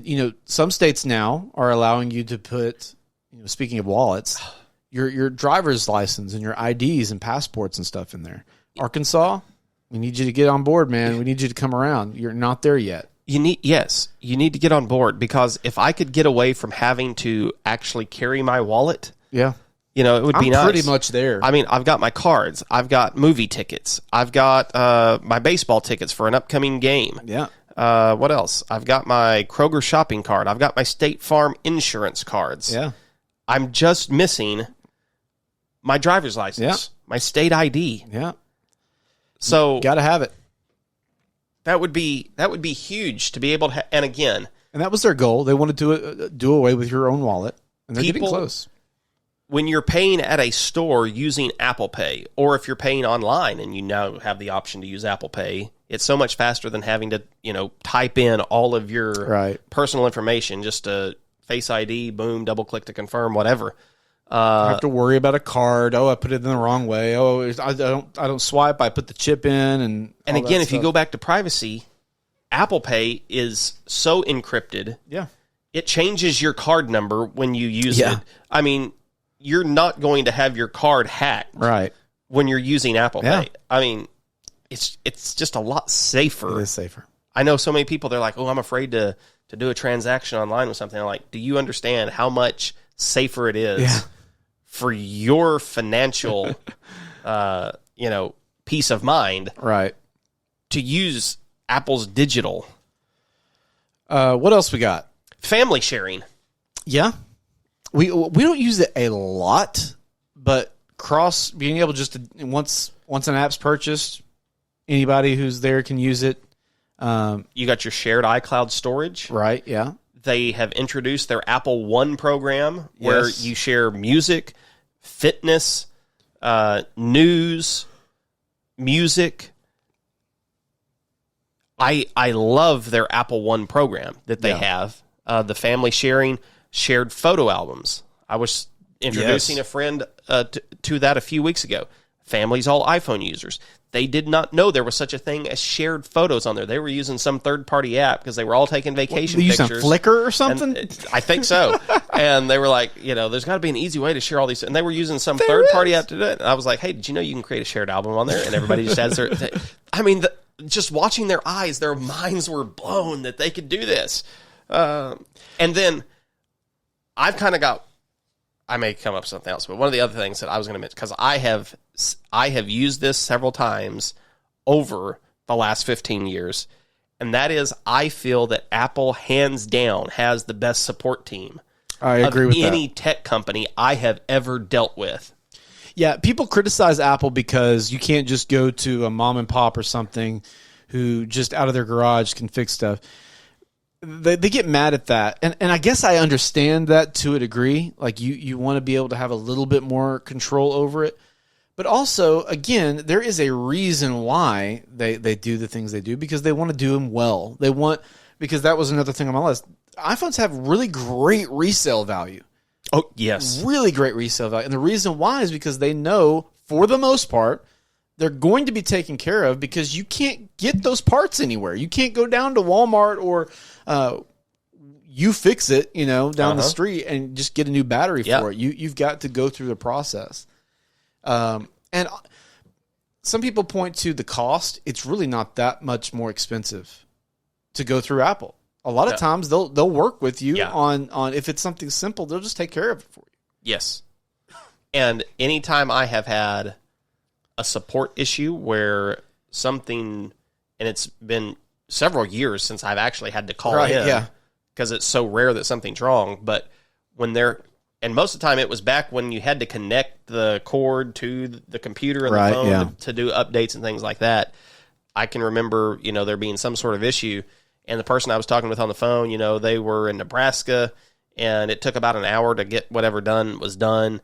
you know, some states now are allowing you to put, you know, speaking of wallets, your driver's license and your IDs and passports and stuff in there. Arkansas, we need you to get on board, man. We need you to come around. You're not there yet. You need to get on board, because if I could get away from having to actually carry my wallet, Yeah. you know, it would be nice. I'm pretty much there. I mean, I've got my cards, I've got movie tickets, I've got my baseball tickets for an upcoming game. Yeah. What else? I've got my Kroger shopping card. I've got my State Farm insurance cards. Yeah. I'm just missing my driver's license, my state ID. Yeah. So Got to have it. that would be huge to be able to. And again, And that was their goal. They wanted to do away with your own wallet, and they're getting close. when you're paying at a store using Apple Pay, or if you're paying online and you now have the option to use Apple Pay, it's so much faster than having to, you know, type in all of your personal information, just a Face ID, boom, double click to confirm, whatever. I have to worry about a card. Oh, I put it in the wrong way. Oh, I don't swipe. I put the chip in, and again, if you go back to privacy, Apple Pay is so encrypted. Yeah, it changes your card number when you use it. I mean, you're not going to have your card hacked when you're using Apple Pay. I mean, it's just a lot safer. It is safer. I know so many people, they're like, oh, I'm afraid to do a transaction online with something. I'm like, do you understand how much safer it is for your financial, peace of mind, to use Apple's digital? What else we got? Family sharing. Yeah, we don't use it a lot, but being able just to once an app's purchased, anybody who's there can use it. You got your shared iCloud storage, right? Yeah. They have introduced their Apple One program where you share music, fitness, news, music. I love their Apple One program that they have. The family sharing, shared photo albums. I was introducing a friend to that a few weeks ago. Families, all iPhone users. They did not know there was such a thing as shared photos on there. They were using some third-party app because they were all taking vacation pictures. Using Flickr or something? I think so. And they were like, there's got to be an easy way to share all these. And they were using some third-party app to do it. And I was like, hey, did you know you can create a shared album on there? And everybody just adds their... I mean, just watching their eyes, their minds were blown that they could do this. And then I've kind of got... I may come up with something else, but one of the other things that I was going to mention, because I have used this several times over the last 15 years, and that is I feel that Apple, hands down, has the best support team I agree with any tech company I have ever dealt with. Yeah, people criticize Apple because you can't just go to a mom and pop or something who just out of their garage can fix stuff. They get mad at that, and I guess I understand that to a degree. Like you want to be able to have a little bit more control over it, but also, again, there is a reason why they do the things they do, because they want to do them well. Because that was another thing on my list. iPhones have really great resale value. Oh, yes. Really great resale value, and the reason why is because they know, for the most part, they're going to be taken care of, because you can't get those parts anywhere. You can't go down to Walmart or you fix it, down the street and just get a new battery for it. You've got to go through the process. And some people point to the cost. It's really not that much more expensive to go through Apple. A lot of times they'll work with you on if it's something simple, they'll just take care of it for you. Yes. And anytime I have had a support issue where something, and it's been several years since I've actually had to call in, because it's so rare that something's wrong. But when and most of the time it was back when you had to connect the cord to the computer and the phone to do updates and things like that. I can remember, there being some sort of issue, and the person I was talking with on the phone, they were in Nebraska, and it took about an hour to get whatever done was done.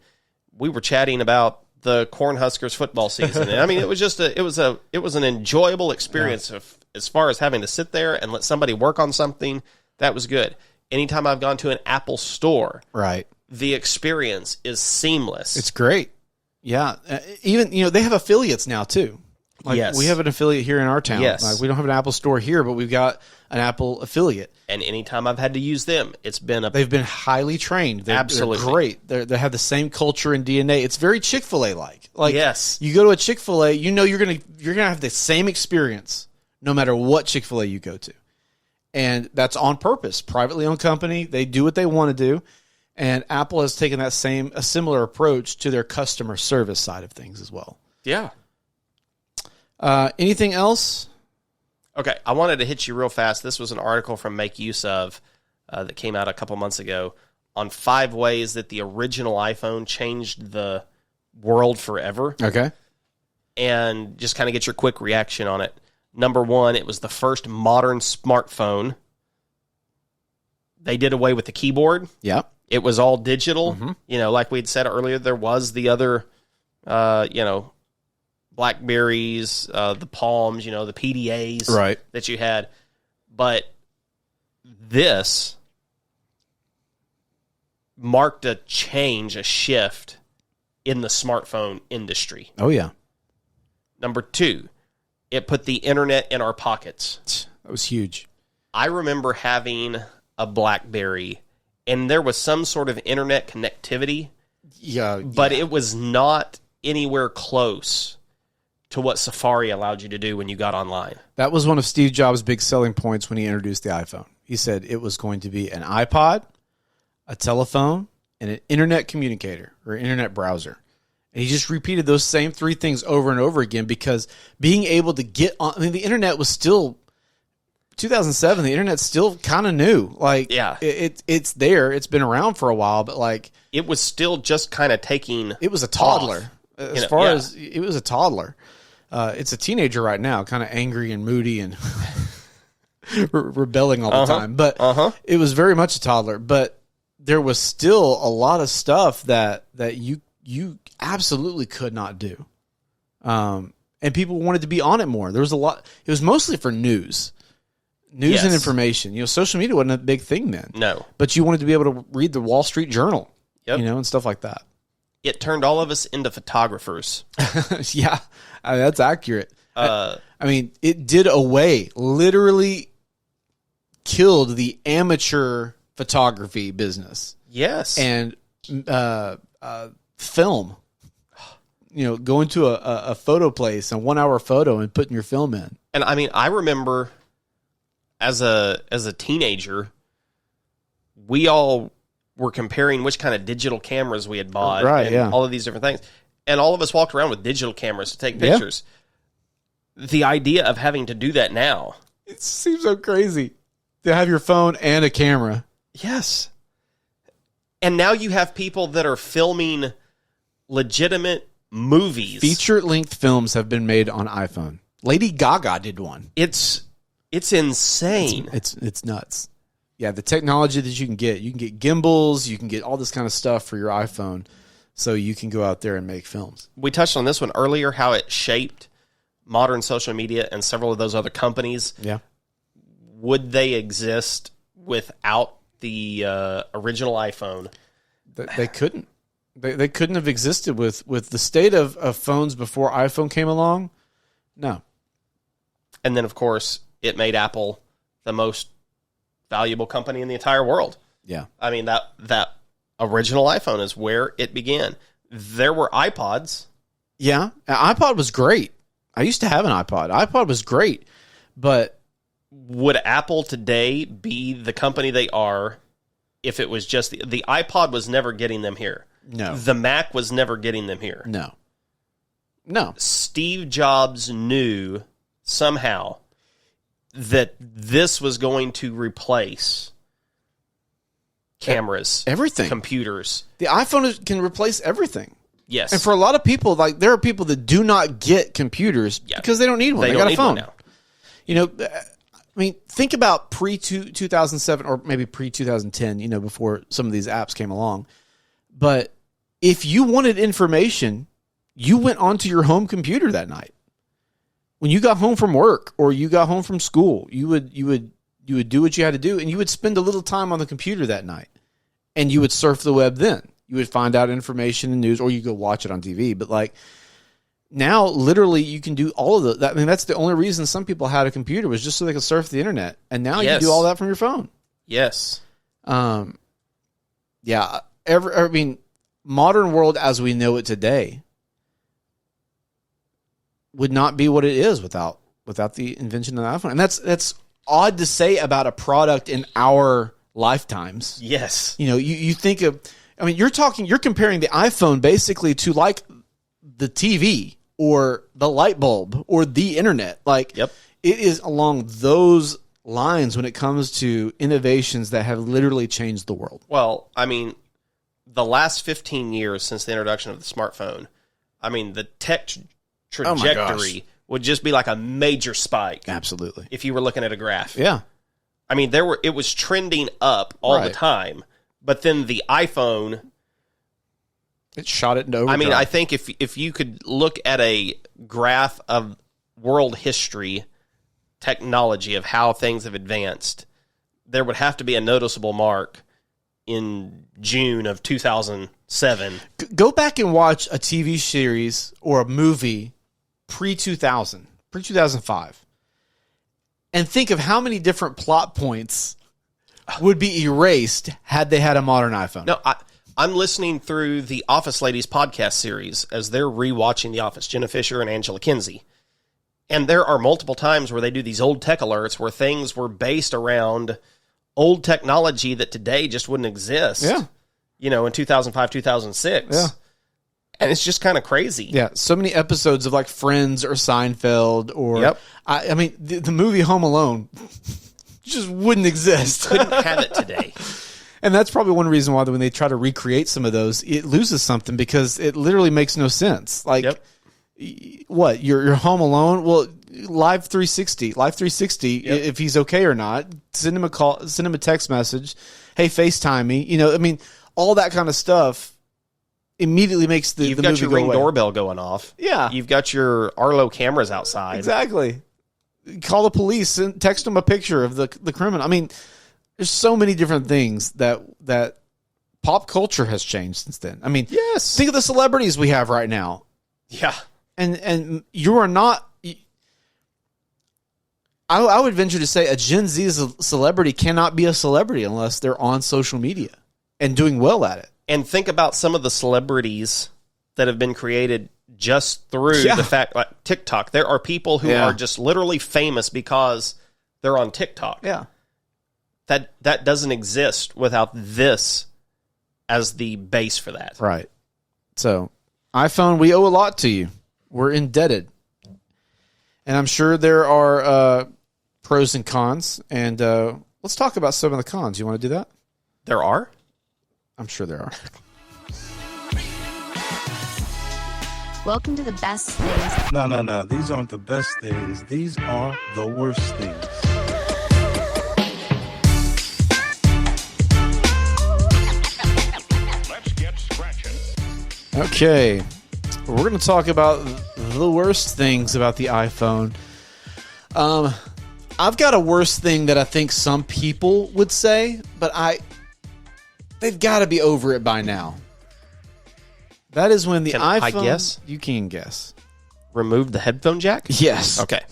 We were chatting about the Cornhuskers football season. And I mean, it was just it was an enjoyable experience as far as having to sit there and let somebody work on something. That was good. Anytime I've gone to an Apple store, right, the experience is seamless. It's great. Yeah. Even, they have affiliates now too. Like, yes. We have an affiliate here in our town. Yes. Like, we don't have an Apple store here, but we've got an Apple affiliate. And anytime I've had to use them, they've been highly trained. Absolutely. They're great. They have the same culture and DNA. It's very Chick-fil-A like. Like, yes. You go to a Chick-fil-A, you're gonna have the same experience no matter what Chick-fil-A you go to. And that's on purpose. Privately owned company, they do what they want to do. And Apple has taken a similar approach to their customer service side of things as well. Yeah. Anything else? Okay, I wanted to hit you real fast. This was an article from Make Use Of that came out a couple months ago on 5 ways that the original iPhone changed the world forever. Okay. And just kind of get your quick reaction on it. Number 1, it was the first modern smartphone. They did away with the keyboard. Yeah. It was all digital. Mm-hmm. Like we had said earlier, there was the other, Blackberries, the Palms, the PDAs right. that you had. But this marked a change, a shift in the smartphone industry. Oh, yeah. Number 2, it put the internet in our pockets. That was huge. I remember having a BlackBerry, and there was some sort of internet connectivity. Yeah. But it was not anywhere close to what Safari allowed you to do when you got online. That was one of Steve Jobs' big selling points when he introduced the iPhone. He said it was going to be an iPod, a telephone, and an internet communicator or internet browser. And he just repeated those same 3 things over and over again because being able to get on, the internet was still 2007. The internet's still kind of new. Like, yeah, it's there. It's been around for a while, but like it was still just kind of taking. It was a toddler. Off. As far as it was a toddler. It's a teenager right now, kind of angry and moody and rebelling all the time. But it was very much a toddler. But there was still a lot of stuff that you absolutely could not do. And people wanted to be on it more. There was a lot. It was mostly for news and information. Social media wasn't a big thing then. No. But you wanted to be able to read the Wall Street Journal, and stuff like that. It turned all of us into photographers. Yeah, that's accurate. It did away, literally killed the amateur photography business. Yes. And film. Going to a photo place, a 1-hour photo, and putting your film in. And I remember as a teenager, we all were comparing which kind of digital cameras we had bought, right? And yeah, all of these different things, and all of us walked around with digital cameras to take pictures. Yeah. The idea of having to do that now, it seems so crazy to have your phone and a camera. Yes, and now you have people that are filming legitimate movies. Feature-length films have been made on iPhone. Lady Gaga did one. It's insane. It's nuts. Yeah, the technology that you can get gimbals, you can get all this kind of stuff for your iPhone, so you can go out there and make films. We touched on this one earlier, how it shaped modern social media and several of those other companies. Yeah. Would they exist without the original iPhone? They couldn't. They couldn't have existed with the state of phones before iPhone came along. No. And then, of course, it made Apple the most valuable company in the entire world. Yeah. That original iPhone is where it began. There were iPods. Yeah. An iPod was great. I used to have an iPod. iPod was great. But would Apple today be the company they are if it was just the iPod was never getting them here? No. The Mac was never getting them here. No. Steve Jobs knew somehow that this was going to replace cameras, everything, computers. The iPhone can replace everything. Yes. And for a lot of people, like there are people that do not get computers because they don't need one. They got a phone now. I mean, think about pre-2007 or maybe pre-2010, before some of these apps came along. But if you wanted information, you went onto your home computer that night. When you got home from work or you got home from school, you would do what you had to do, and you would spend a little time on the computer that night, and you would surf the web then. You would find out information and news, or you go watch it on TV. But like now, literally, you can do all of that. I mean, that's the only reason some people had a computer, was just so they could surf the internet. And now you can do all that from your phone. Yes. Yeah. I mean, modern world as we know it today would not be what it is without the invention of the iPhone. And that's odd to say about a product in our lifetimes. Yes. You think of, I mean, you're comparing the iPhone basically to like the TV or the light bulb or the internet. Like, yep. It is along those lines when it comes to innovations that have literally changed the world. Well, I mean, the last 15 years since the introduction of the smartphone, I mean, the tech trajectory would just be like a major spike. Absolutely. If you were looking at a graph. Yeah. I mean, it was trending up all the time, but then the iPhone, it shot it into overdrive. I mean, I think if you could look at a graph of world history, technology of how things have advanced, there would have to be a noticeable mark in June of 2007. Go back and watch a TV series or a movie pre-2000, pre-2005, and think of how many different plot points would be erased had they had a modern iPhone. No, I'm listening through the Office Ladies podcast series as they're rewatching The Office, Jenna Fisher and Angela Kinsey. And there are multiple times where they do these old tech alerts where things were based around old technology that today just wouldn't exist. Yeah. In 2005, 2006. Yeah. And it's just kind of crazy. Yeah, so many episodes of like Friends or Seinfeld or... Yep. I mean, the movie Home Alone just wouldn't exist. Couldn't have it today. And that's probably one reason why when they try to recreate some of those, it loses something because it literally makes no sense. Like, what? You're home alone? Well, Live 360, if he's okay or not, send him a call, send him a text message. Hey, FaceTime me. I mean, all that kind of stuff immediately makes the movie go away. You've got your Ring doorbell going off. Yeah. You've got your Arlo cameras outside. Exactly. Call the police and text them a picture of the criminal. I mean, there's so many different things that pop culture has changed since then. I mean, yes. Think of the celebrities we have right now. Yeah. And you are not... I would venture to say a Gen Z celebrity cannot be a celebrity unless they're on social media and doing well at it. And think about some of the celebrities that have been created just through the fact, like TikTok. There are people who are just literally famous because they're on TikTok. Yeah. That doesn't exist without this as the base for that. Right. So, iPhone, we owe a lot to you. We're indebted. And I'm sure there are pros and cons. And let's talk about some of the cons. You want to do that? There are? I'm sure there are. Welcome to the best things. No. These aren't the best things. These are the worst things. Let's get scratching. Okay. We're going to talk about the worst things about the iPhone. I've got a worst thing that I think some people would say, but they've got to be over it by now. That is when the Can iPhone... I guess? You can guess. Remove the headphone jack? Yes. Okay.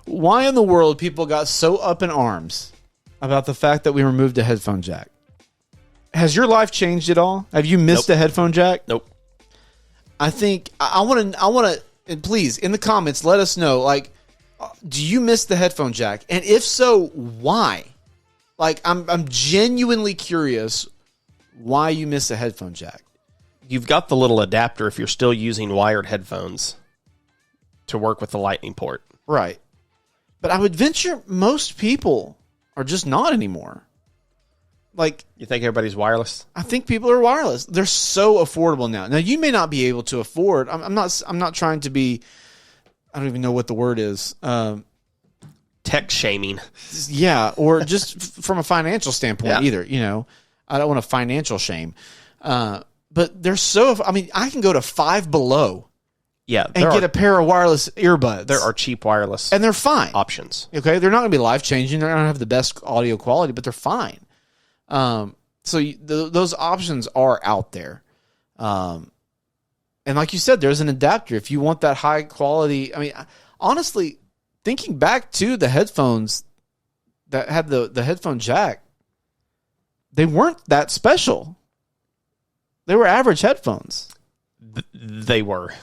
Why in the world people got so up in arms about the fact that we removed a headphone jack? Has your life changed at all? Have you missed a headphone jack? Nope. I think I want to, and please in the comments let us know. Like, do you miss the headphone jack? And if so, why? Like, I'm genuinely curious why you miss a headphone jack. You've got the little adapter if you're still using wired headphones to work with the lightning port. Right. But I would venture most people are just not anymore. Like, You think everybody's wireless? I think people are wireless. They're so affordable now. Now you may not be able to afford. I'm not trying to be. I don't even know what the word is. tech shaming. Yeah, or just from a financial standpoint either, I don't want to financial shame. But they're I can go to Five Below and get a pair of wireless earbuds. There are cheap wireless and they're fine options. Okay, they're not going to be life-changing. They're not going to have the best audio quality, but they're fine. Those options are out there. And like you said, there's an adapter. If you want that high quality, honestly, thinking back to the headphones that had the headphone jack, they weren't that special. They were average headphones. They were.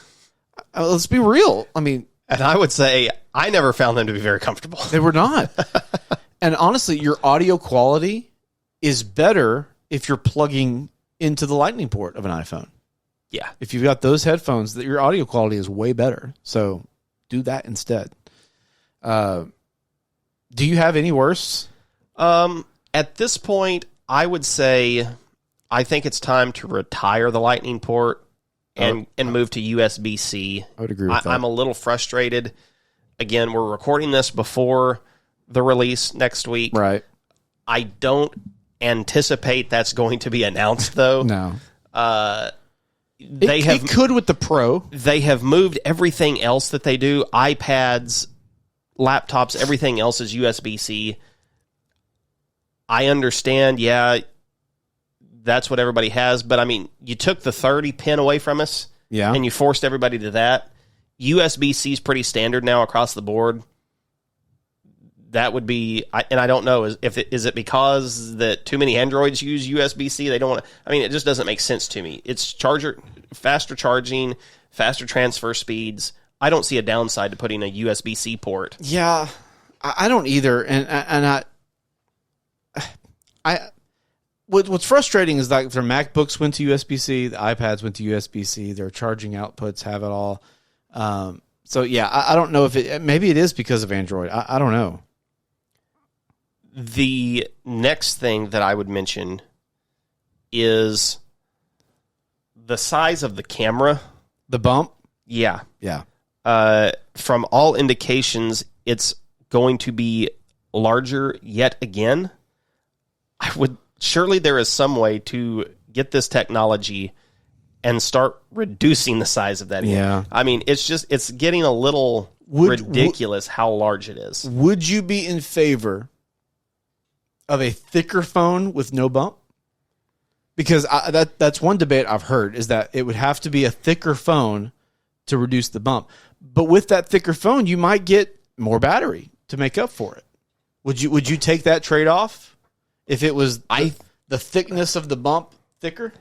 Let's be real. And I would say I never found them to be very comfortable. They were not. And honestly, your audio quality is better if you're plugging into the lightning port of an iPhone. Yeah. If you've got those headphones, your audio quality is way better. So do that instead. Do you have any worse? At this point, I would say I think it's time to retire the lightning port and move to USB-C. I would agree with that. I'm a little frustrated. Again, we're recording this before the release next week. Right. I don't anticipate that's going to be announced, though. No. It could with the Pro. They have moved everything else that they do. iPads, laptops, everything else is USB-C. I understand, that's what everybody has. But, you took the 30 pin away from us, and you forced everybody to that. USB-C is pretty standard now across the board. That would be, and I don't know, is it because that too many Androids use USB-C? They don't want to, it just doesn't make sense to me. It's faster charging, faster transfer speeds. I don't see a downside to putting a USB-C port. Yeah, I don't either. And what's frustrating is like their MacBooks went to USB-C, the iPads went to USB-C, their charging outputs have it all. I don't know if maybe it is because of Android. I don't know. The next thing that I would mention is the size of the camera. The bump? Yeah. Yeah. From all indications, it's going to be larger yet again. Surely there is some way to get this technology and start reducing the size of that. Yeah. It's getting a little ridiculous how large it is. Would you be in favor of a thicker phone with no bump? Because that's one debate I've heard, is that it would have to be a thicker phone to reduce the bump. But with that thicker phone, you might get more battery to make up for it. Would you take that trade-off if it was the thickness of the bump thicker?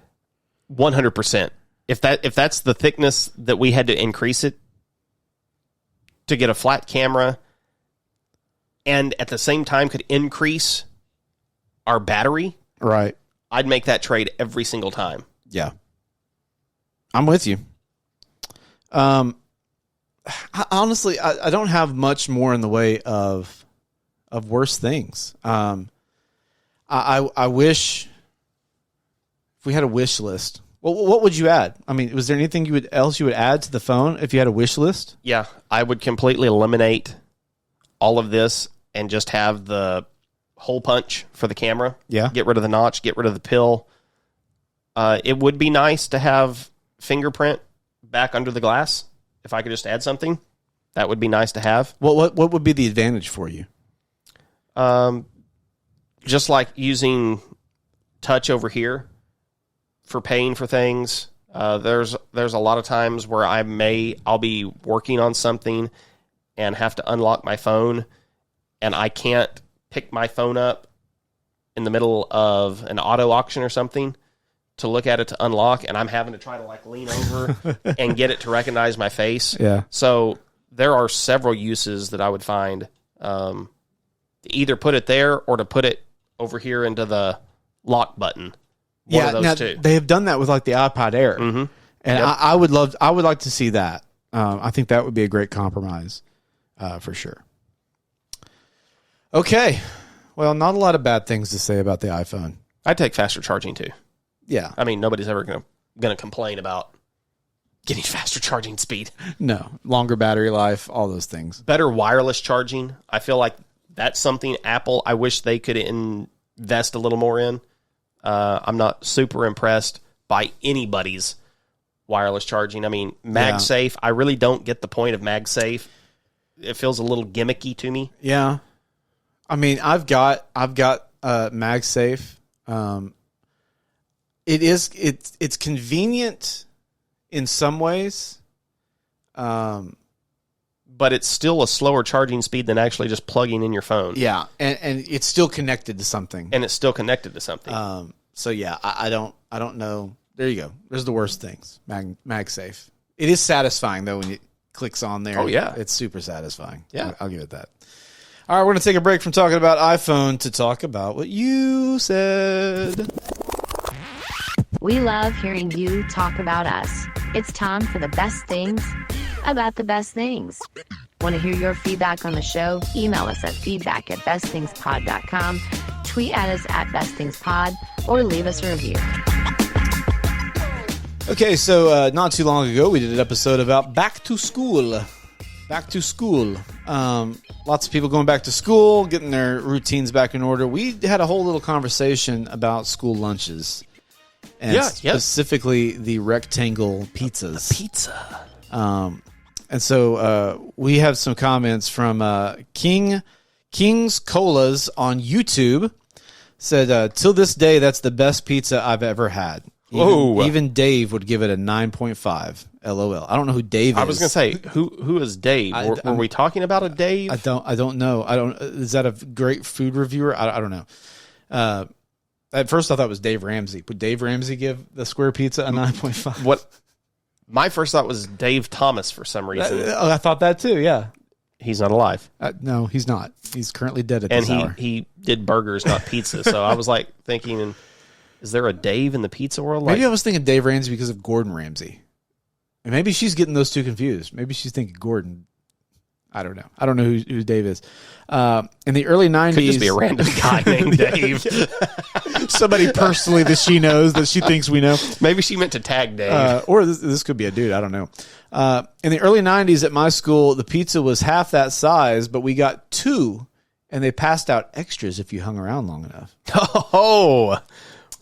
100%. If that's the thickness that we had to increase it to get a flat camera, and at the same time could increase our battery, right, I'd make that trade every single time. Yeah, I'm with you. Honestly, I don't have much more in the way of worse things. I wish if we had a wish list. Well, what would you add? Was there anything else you would add to the phone if you had a wish list? Yeah, I would completely eliminate all of this and just have the hole punch for the camera. Yeah. Get rid of the notch, get rid of the pill. It would be nice to have fingerprint back under the glass. If I could just add something, that would be nice to have. What would be the advantage for you? Just like using touch over here for paying for things. There's a lot of times where I'll be working on something and have to unlock my phone, and I can't pick my phone up in the middle of an auto auction or something to look at it to unlock, and I'm having to try to lean over and get it to recognize my face. Yeah. So there are several uses that I would find to either put it there or to put it over here into the lock button. One of those two. They have done that with the iPod Air, and Yep. I would like to see that. I think that would be a great compromise, for sure. Okay, well, not a lot of bad things to say about the iPhone. I'd take faster charging too. Yeah, Nobody's ever going to complain about getting faster charging speed. no, longer battery life, all those things. Better wireless charging. I feel like that's something Apple, I wish they could invest a little more in. I'm not super impressed by anybody's wireless charging. I mean, MagSafe, I really don't get the point of MagSafe. It feels a little gimmicky to me. Yeah. I mean, I've got MagSafe. It's convenient in some ways. But it's still a slower charging speed than actually just plugging in your phone. Yeah, and it's still connected to something. So yeah, I don't know. There you go. There's the worst things. MagSafe. It is satisfying though when it clicks on there. Oh yeah, it's super satisfying. Yeah, I'll give it that. All right, we're gonna take a break from talking about iPhone to talk about what you said. We love hearing you talk about us. It's time for the best things about the best things. Want to hear your feedback on the show? Email us at feedback@bestthingspod.com, tweet at us at bestthingspod, or leave us a review. Okay, so not too long ago, we did an episode about back to school. Back to school. Lots of people going back to school, getting their routines back in order. We had a whole little conversation about school lunches. And specifically the rectangle pizzas. Pizza. And so we have some comments from King's Colas on YouTube. Said, till this day, that's the best pizza I've ever had. Even Dave would give it a 9.5. LOL. I don't know who Dave is. I was going to say, who is Dave? Were we talking about a Dave? I don't know. Is that a great food reviewer? I don't know. At first, I thought it was Dave Ramsey. Would Dave Ramsey give the square pizza a 9.5? What? My first thought was Dave Thomas for some reason. I thought that too, yeah. He's not alive. No, he's not. He's currently dead at this hour. And he did burgers, not pizza. So I was like thinking, is there a Dave in the pizza world? Maybe I was thinking Dave Ramsey because of Gordon Ramsay. And maybe she's getting those two confused. Maybe she's thinking Gordon. I don't know. I don't know who Dave is. In the early 90s... Could just be a random guy named Dave. Somebody personally that she knows, that she thinks we know. Maybe she meant to tag Dave. Or this could be a dude. I don't know. In the early 90s at my school, the pizza was half that size, but we got two, and they passed out extras if you hung around long enough. Oh,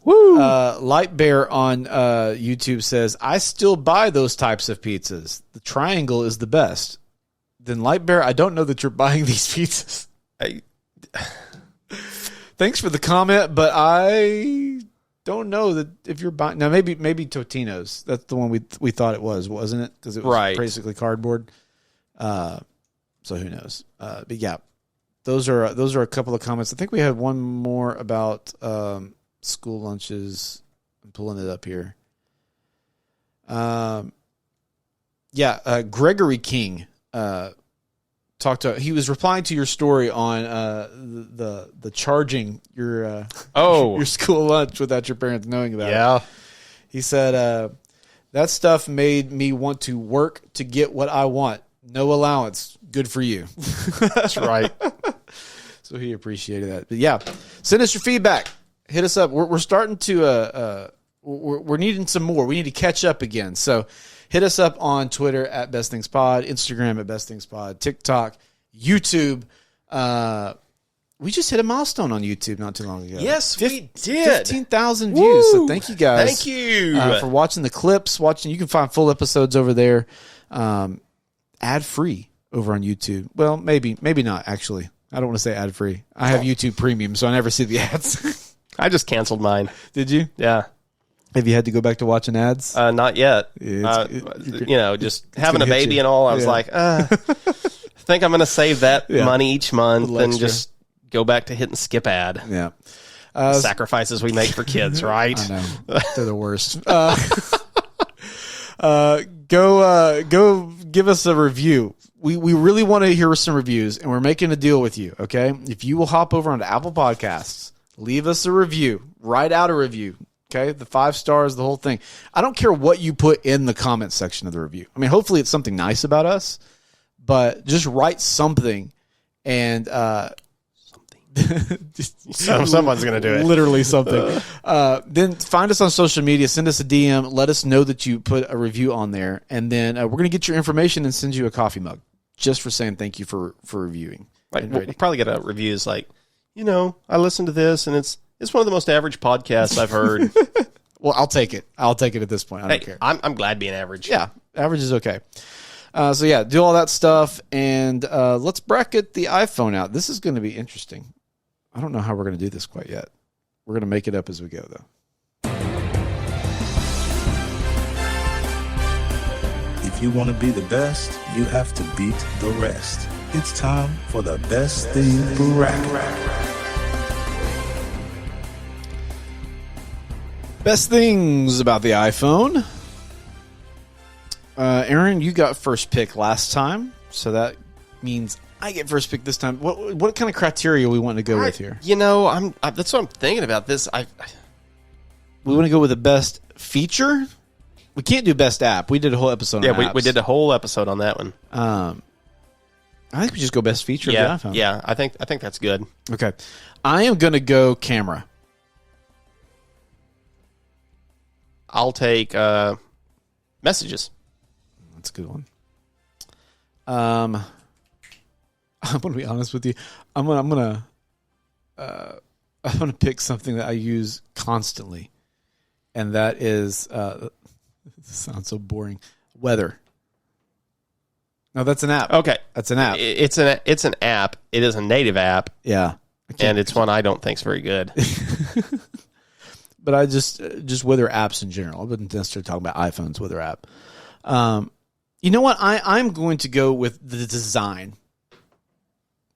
woo. Light Bear on YouTube says, I still buy those types of pizzas. The triangle is the best. Then Light Bear, I don't know that you're buying these pizzas. Thanks for the comment, but I don't know that if you're buying. Now maybe Totino's. That's the one we thought it was, wasn't it? Because it was basically cardboard. So who knows? But yeah, those are a couple of comments. I think we had one more about school lunches. I'm pulling it up here. Gregory King. He was replying to your story on the charging your school lunch without your parents knowing about it. Yeah. He said that stuff made me want to work to get what I want. No allowance. Good for you. That's right. So he appreciated that. But yeah, send us your feedback. Hit us up. We're starting to we're needing some more. We need to catch up again. So hit us up on Twitter at Best Things Pod, Instagram at Best Things Pod, TikTok, YouTube. We just hit a milestone on YouTube not too long ago. Yes, we did. 15,000 views. So thank you guys. Thank you for watching the clips. You can find full episodes over there, ad free over on YouTube. Well, maybe not actually. I don't want to say ad free. I have YouTube Premium, so I never see the ads. I just canceled mine. Did you? Yeah. Have you had to go back to watching ads? Not yet. Just having a baby and all, I was like, I think I'm going to save that money each month and just go back to hit and skip ad. Yeah. Sacrifices we make for kids, right? I know. They're the worst. Go give us a review. We really want to hear some reviews, and we're making a deal with you, okay? If you will hop over onto Apple Podcasts, leave us a review, write out a review. Okay, the 5 stars, the whole thing. I don't care what you put in the comment section of the review. I mean, hopefully it's something nice about us, but just write something and someone's going to do it. Literally something. Then find us on social media, send us a DM, let us know that you put a review on there, and then we're going to get your information and send you a coffee mug just for saying thank you for reviewing. Right. and We'll rating. probably get a reviews like, I listened to this and it's one of the most average podcasts I've heard. Well, I'll take it. I'll take it at this point. I don't Hey, care. I'm glad being average. Yeah, average is okay. So yeah, do all that stuff, and let's bracket the iPhone out. This is going to be interesting. I don't know how we're going to do this quite yet. We're going to make it up as we go, though. If you want to be the best, you have to beat the rest. It's time for the best thing bracket. Best things about the iPhone. Aaron, you got first pick last time, so that means I get first pick this time. What kind of criteria we want to go with here? That's what I'm thinking about this. We want to go with the best feature. We can't do best app. We did a whole episode on apps. we did a whole episode on that one. I think we just go best feature of the iPhone. Yeah, I think that's good. Okay. I am going to go camera. I'll take messages. That's a good one. I'm going to be honest with you. I'm going to pick something that I use constantly, and that is this sounds so boring. Weather. No, that's an app. Okay, That's an app. it's an app. It is a native app, Yeah. and it's one I don't think's very good. But I just weather apps in general. I wouldn't necessarily talk about iPhone's weather app. You know what? I'm going to go with the design.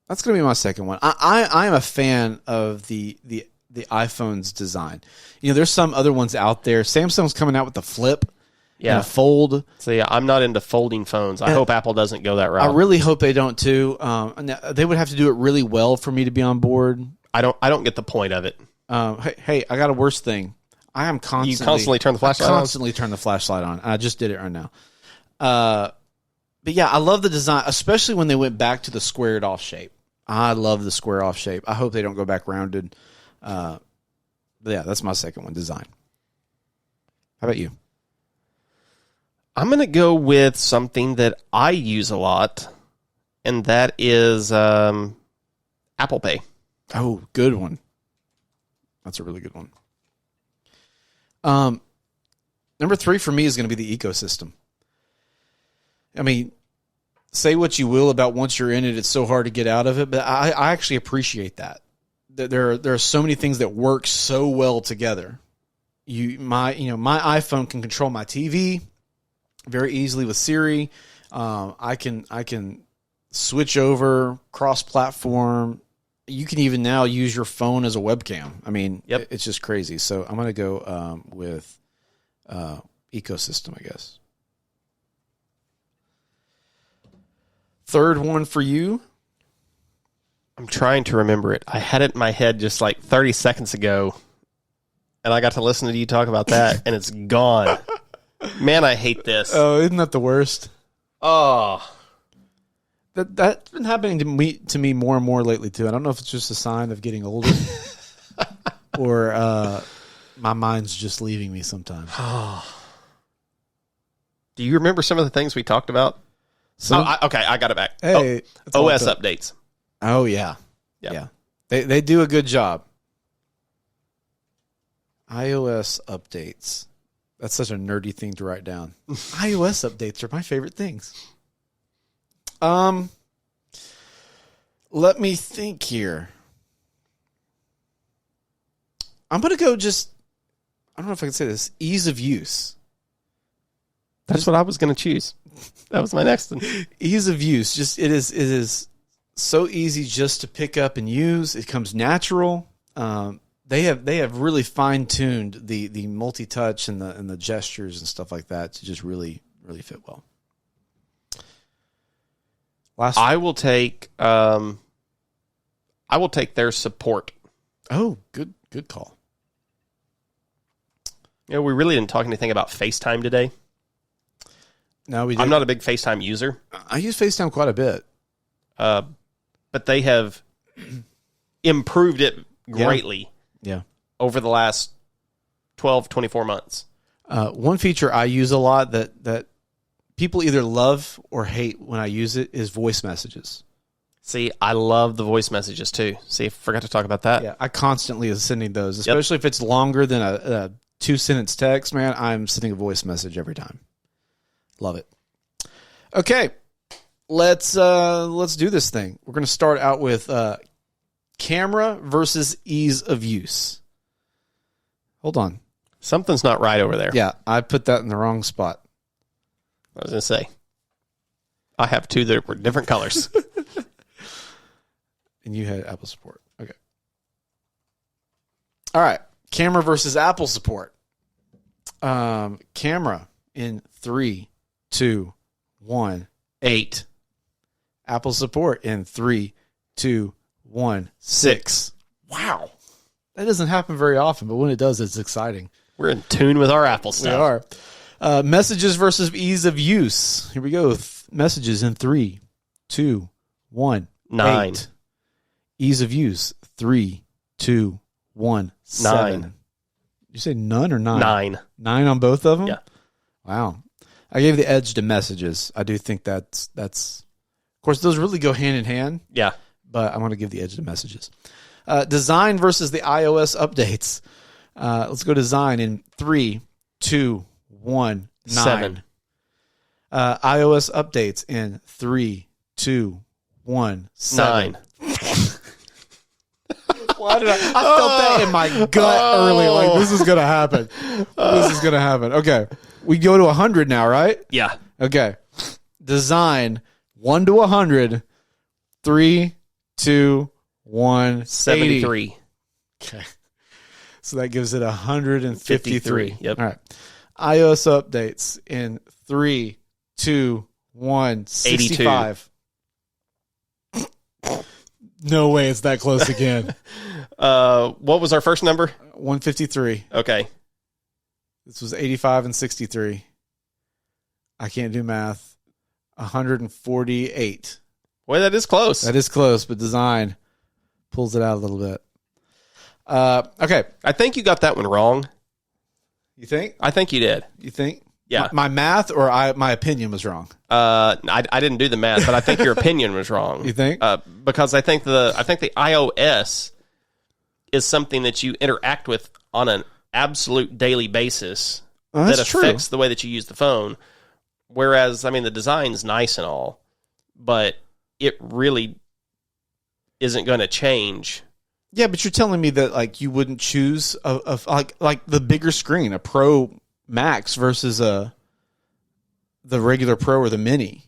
That's going to be my second one. I am a fan of the iPhone's design. There's some other ones out there. Samsung's coming out with the Flip. Yeah, And a Fold. So yeah, I'm not into folding phones. I hope Apple doesn't go that route. I really hope they don't too. They would have to do it really well for me to be on board. I don't get the point of it. Hey, I got a worse thing. I am constantly. You constantly turn the flashlight on? Constantly turn the flashlight on. I just did it right now. But yeah, I love the design, especially when they went back to the squared off shape. I love the square off shape. I hope they don't go back rounded. But yeah, that's my second one, design. How about you? I'm going to go with something that I use a lot, and that is Apple Pay. Oh, good one. That's a really good one. Number 3 for me is going to be the ecosystem. I mean, say what you will about once you're in it, it's so hard to get out of it, but I actually appreciate that. There are so many things that work so well together. My iPhone can control my TV very easily with Siri. I can switch over cross-platform. You can even now use your phone as a webcam. I mean, Yep. It's just crazy. So I'm going to go with ecosystem, I guess. Third one for you. I'm trying to remember it. I had it in my head just like 30 seconds ago, and I got to listen to you talk about that, and it's gone. Man, I hate this. Oh, isn't that the worst? Oh, That's been happening to me more and more lately too. I don't know if it's just a sign of getting older or my mind's just leaving me sometimes. do you remember some of the things we talked about? Okay, I got it back. Hey, it's all OS up. updates. Oh yeah, Yep. yeah. They do a good job. iOS updates. That's such a nerdy thing to write down. iOS updates are my favorite things. Let me think here. I'm going to go just, I don't know if I can say this, ease of use. That's what I was going to choose. That was my next one. Ease of use. Just it is so easy just to pick up and use. It comes natural. They have really fine-tuned the multi-touch and the gestures and stuff like that to just really fit well. I will take their support. Oh, good call. We really didn't talk anything about FaceTime today. No, we did. I'm not a big FaceTime user. I use FaceTime quite a bit. But they have improved it greatly over the last 12, 24 months. One feature I use a lot that people either love or hate when I use it is voice messages. See, I love the voice messages too. See, I forgot to talk about that. Yeah, I constantly is sending those, especially if it's longer than a 2-sentence text. Man, I'm sending a voice message every time. Love it. Okay, let's do this thing. We're going to start out with camera versus ease of use. Hold on. Something's not right over there. Yeah, I put that in the wrong spot. I was going to say, I have two that were different colors. And you had Apple support. Okay. All right. Camera versus Apple support. Camera in 3, 2, 1, 8. Apple support in 3, 2, 1, 6. Wow. That doesn't happen very often, but when it does, it's exciting. We're in tune with our Apple stuff. We are. Messages versus ease of use. Here we go. Messages in 3, 2, 1, 9. 8. Ease of use, 3, 2, 1, 7. 9. You say none or 9? 9. 9 on both of them? Yeah. Wow. I gave the edge to messages. I do think that's of course, those really go hand in hand. Yeah. But I'm going to give the edge to messages. Design versus the iOS updates. Let's go design in 3, 2, 1, 9. 7. iOS updates in 3, 2, 1, 7. 9. Why did I felt that in my gut early. Like, this is going to happen. This is going to happen. Okay. We go to 100 now, right? Yeah. Okay. Design 1 to 100. 3, 2, 1, 73. 80. Okay. So that gives it 153. 53. Yep. All right. iOS updates in 3, 2, 1, 65. No way it's that close again. What was our first number? 153. Okay. This was 85 and 63. I can't do math. 148. Well, that is close. That is close, but design pulls it out a little bit. Okay. I think you got that one wrong. You think? I think you did. You think? Yeah. My math or my opinion was wrong? I didn't do the math, but I think your opinion was wrong. You think? Because I think the iOS is something that you interact with on an absolute daily basis that affects the way that you use the phone. Whereas, I mean, the design's nice and all, but it really isn't going to change. Yeah, but you're telling me that like you wouldn't choose like the bigger screen, a Pro Max versus the regular Pro or the Mini.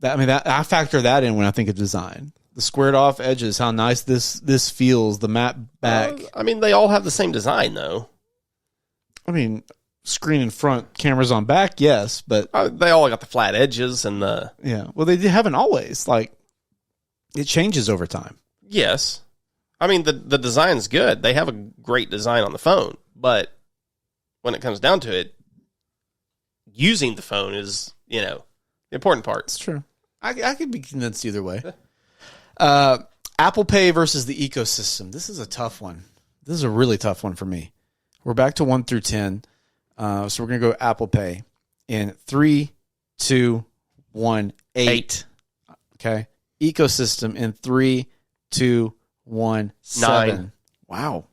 That I factor that in when I think of design. The squared off edges, how nice this feels, the matte back. I mean, they all have the same design, though. I mean, screen in front, cameras on back, yes, but They all got the flat edges and the... yeah. Well, they haven't always. Like, it changes over time. Yes. I mean, the design's good. They have a great design on the phone, but when it comes down to it, using the phone is, the important part. It's true. I could be convinced either way. Apple Pay versus the ecosystem. This is a tough one. This is a really tough one for me. We're back to 1 through 10. So we're going to go Apple Pay in 3, 2, 1, 8. Okay. Ecosystem in 3, 2, 1, 7. 9. Wow.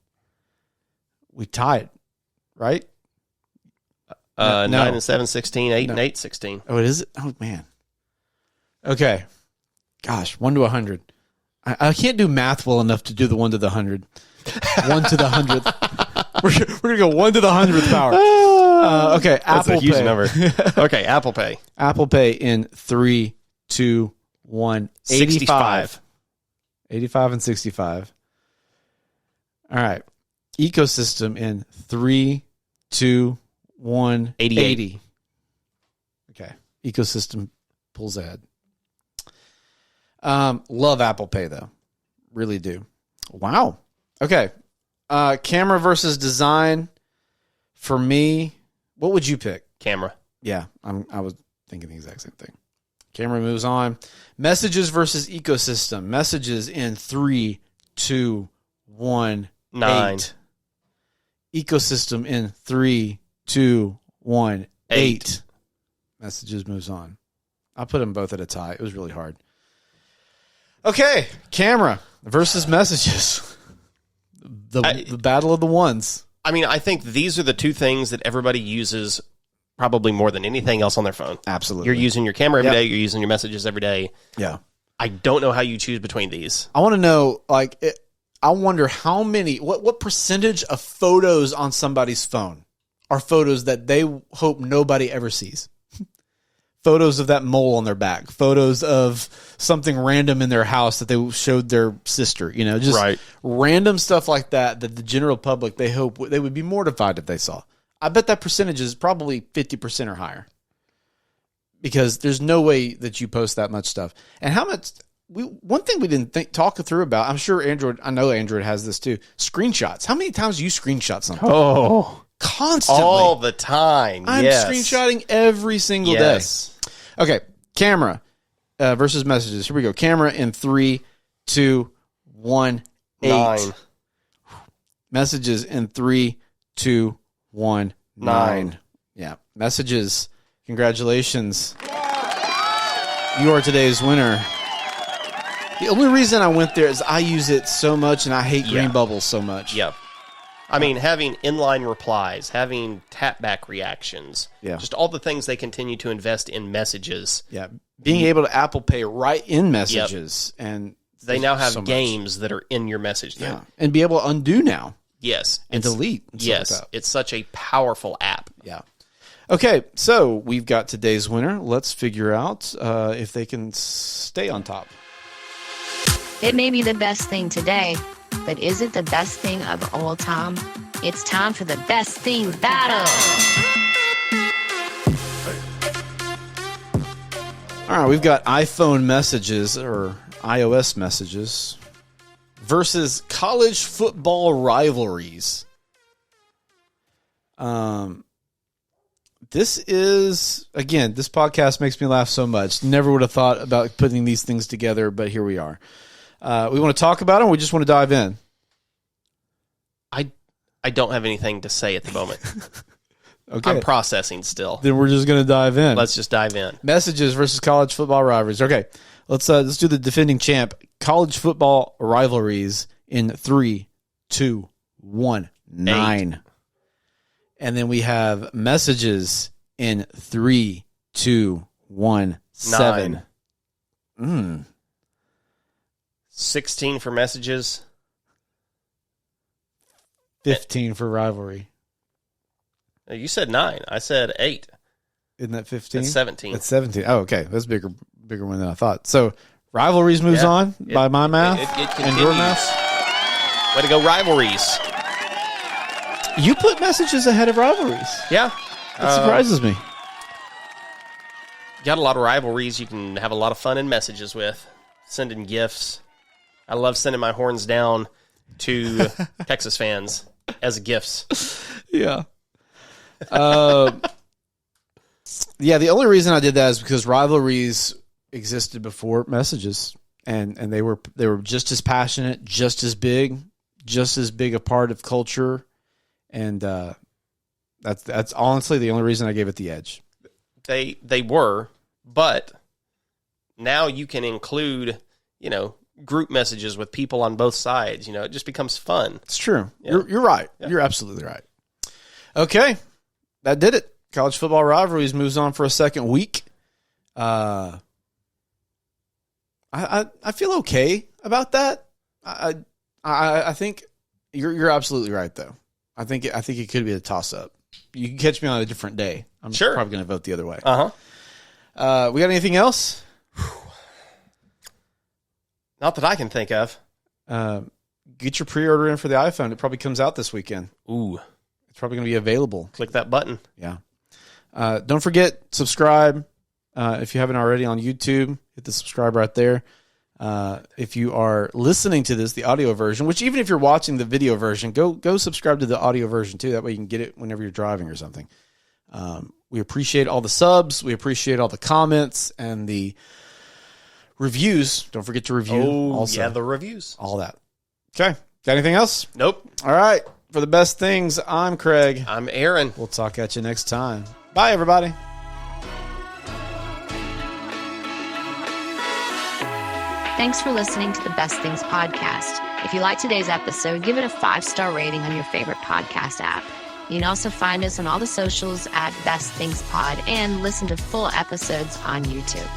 We tied, right? 9 and 7, 16, 8 and 8, 16. Oh, it is? Oh, man. Okay. Gosh, 1 to 100. I can't do math well enough to do the 1 to the 100. 1 to the 100th. We're going to go 1 to the 100th power. Okay, That's Apple a huge Pay. number. Okay, Apple Pay. Apple Pay in 3, 2, 1, 85. 85 and 65. All right. Ecosystem in 3, 2, 1, 88. 80. Okay. Ecosystem pulls ahead. Love Apple Pay, though. Really do. Wow. Okay. Camera versus design. For me, what would you pick? Camera. Yeah, I was thinking the exact same thing. Camera moves on. Messages versus ecosystem. Messages in 3, 2, 1, 9. 8. Ecosystem in 3, 2, 1, 8. Messages moves on. I put them both at a tie. It was really hard. Okay, camera versus messages. The battle of the ones. I mean, I think these are the two things that everybody uses probably more than anything else on their phone. Absolutely. You're using your camera every day. You're using your messages every day. Yeah. I don't know how you choose between these. I want to know, I wonder how many, what percentage of photos on somebody's phone are photos that they hope nobody ever sees. Photos of that mole on their back, photos of something random in their house that they showed their sister, just random stuff like that the general public, they hope they would be mortified if they saw. I bet that percentage is probably 50% or higher, because there's no way that you post that much stuff. And how much, one thing we didn't talk through about, I'm sure I know Android has this too, screenshots. How many times do you screenshot something? Oh, constantly. All the time. I'm screenshotting every single day. Okay, camera versus messages. Here we go. Camera in 3, 2, 1, 8. 9. Messages in 3, 2, 1, 9. Yeah, messages. Congratulations. You are today's winner. The only reason I went there is I use it so much and I hate green bubbles so much. Yep. I mean, having inline replies, having tap back reactions, just all the things they continue to invest in messages. Yeah, being able to Apple Pay right in messages, and they now have games that are in your message. Yeah, and be able to undo now. Yes, and delete. And yes, like it's such a powerful app. Yeah. Okay, so we've got today's winner. Let's figure out if they can stay on top. It may be the best thing today, but is it the best thing of all time? It's time for the best thing battle. All right, we've got iPhone messages or iOS messages versus college football rivalries. This is, again, this podcast makes me laugh so much. Never would have thought about putting these things together, but here we are. We want to talk about them, or we just want to dive in? I don't have anything to say at the moment. Okay. I'm processing still. Then we're just going to dive in. Let's just dive in. Messages versus college football rivalries. Okay, let's do the defending champ. College football rivalries in 3, 2, 1, 9. 8. And then we have messages in 3, 2, 1, 7. 16 for messages. 15 for rivalry. You said 9. I said 8. Isn't that 15? That's 17. That's 17. Oh, okay. That's bigger one than I thought. So rivalries moves on by my math and your math. Way to go, rivalries. You put messages ahead of rivalries. Yeah. That surprises me. Got a lot of rivalries you can have a lot of fun in messages with. Sending gifts. I love sending my horns down to Texas fans as gifts. Yeah. Yeah, the only reason I did that is because rivalries existed before messages, and they were just as passionate, just as big a part of culture, and that's honestly the only reason I gave it the edge. They were, but now you can include, group messages with people on both sides. It just becomes fun. It's true. Yeah. You're right. Yeah. You're absolutely right. Okay, that did it. College football rivalries moves on for a second week. I feel okay about that. I think you're absolutely right though. I think it could be a toss up. You can catch me on a different day. I'm probably going to vote the other way. We got anything else? Not that I can think of. Get your pre-order in for the iPhone. It probably comes out this weekend. Ooh. It's probably going to be available. Click that button. Yeah. Don't forget, subscribe if you haven't already on YouTube. Hit the subscribe right there. If you are listening to this, the audio version, which even if you're watching the video version, go subscribe to the audio version too. That way you can get it whenever you're driving or something. We appreciate all the subs. We appreciate all the comments and the reviews. Don't forget to review. Also. Yeah, the reviews. All that. Okay. Got anything else? Nope. All right. For the best things, I'm Craig. I'm Aaron. We'll talk at you next time. Bye, everybody. Thanks for listening to the Best Things Podcast. If you like today's episode, give it a 5-star rating on your favorite podcast app. You can also find us on all the socials at Best Things Pod and listen to full episodes on YouTube.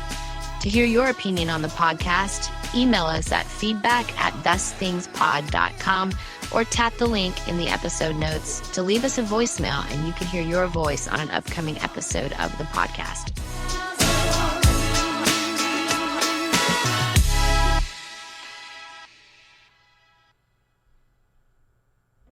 To hear your opinion on the podcast, email us at feedback@bestthingspod.com or tap the link in the episode notes to leave us a voicemail, and you can hear your voice on an upcoming episode of the podcast.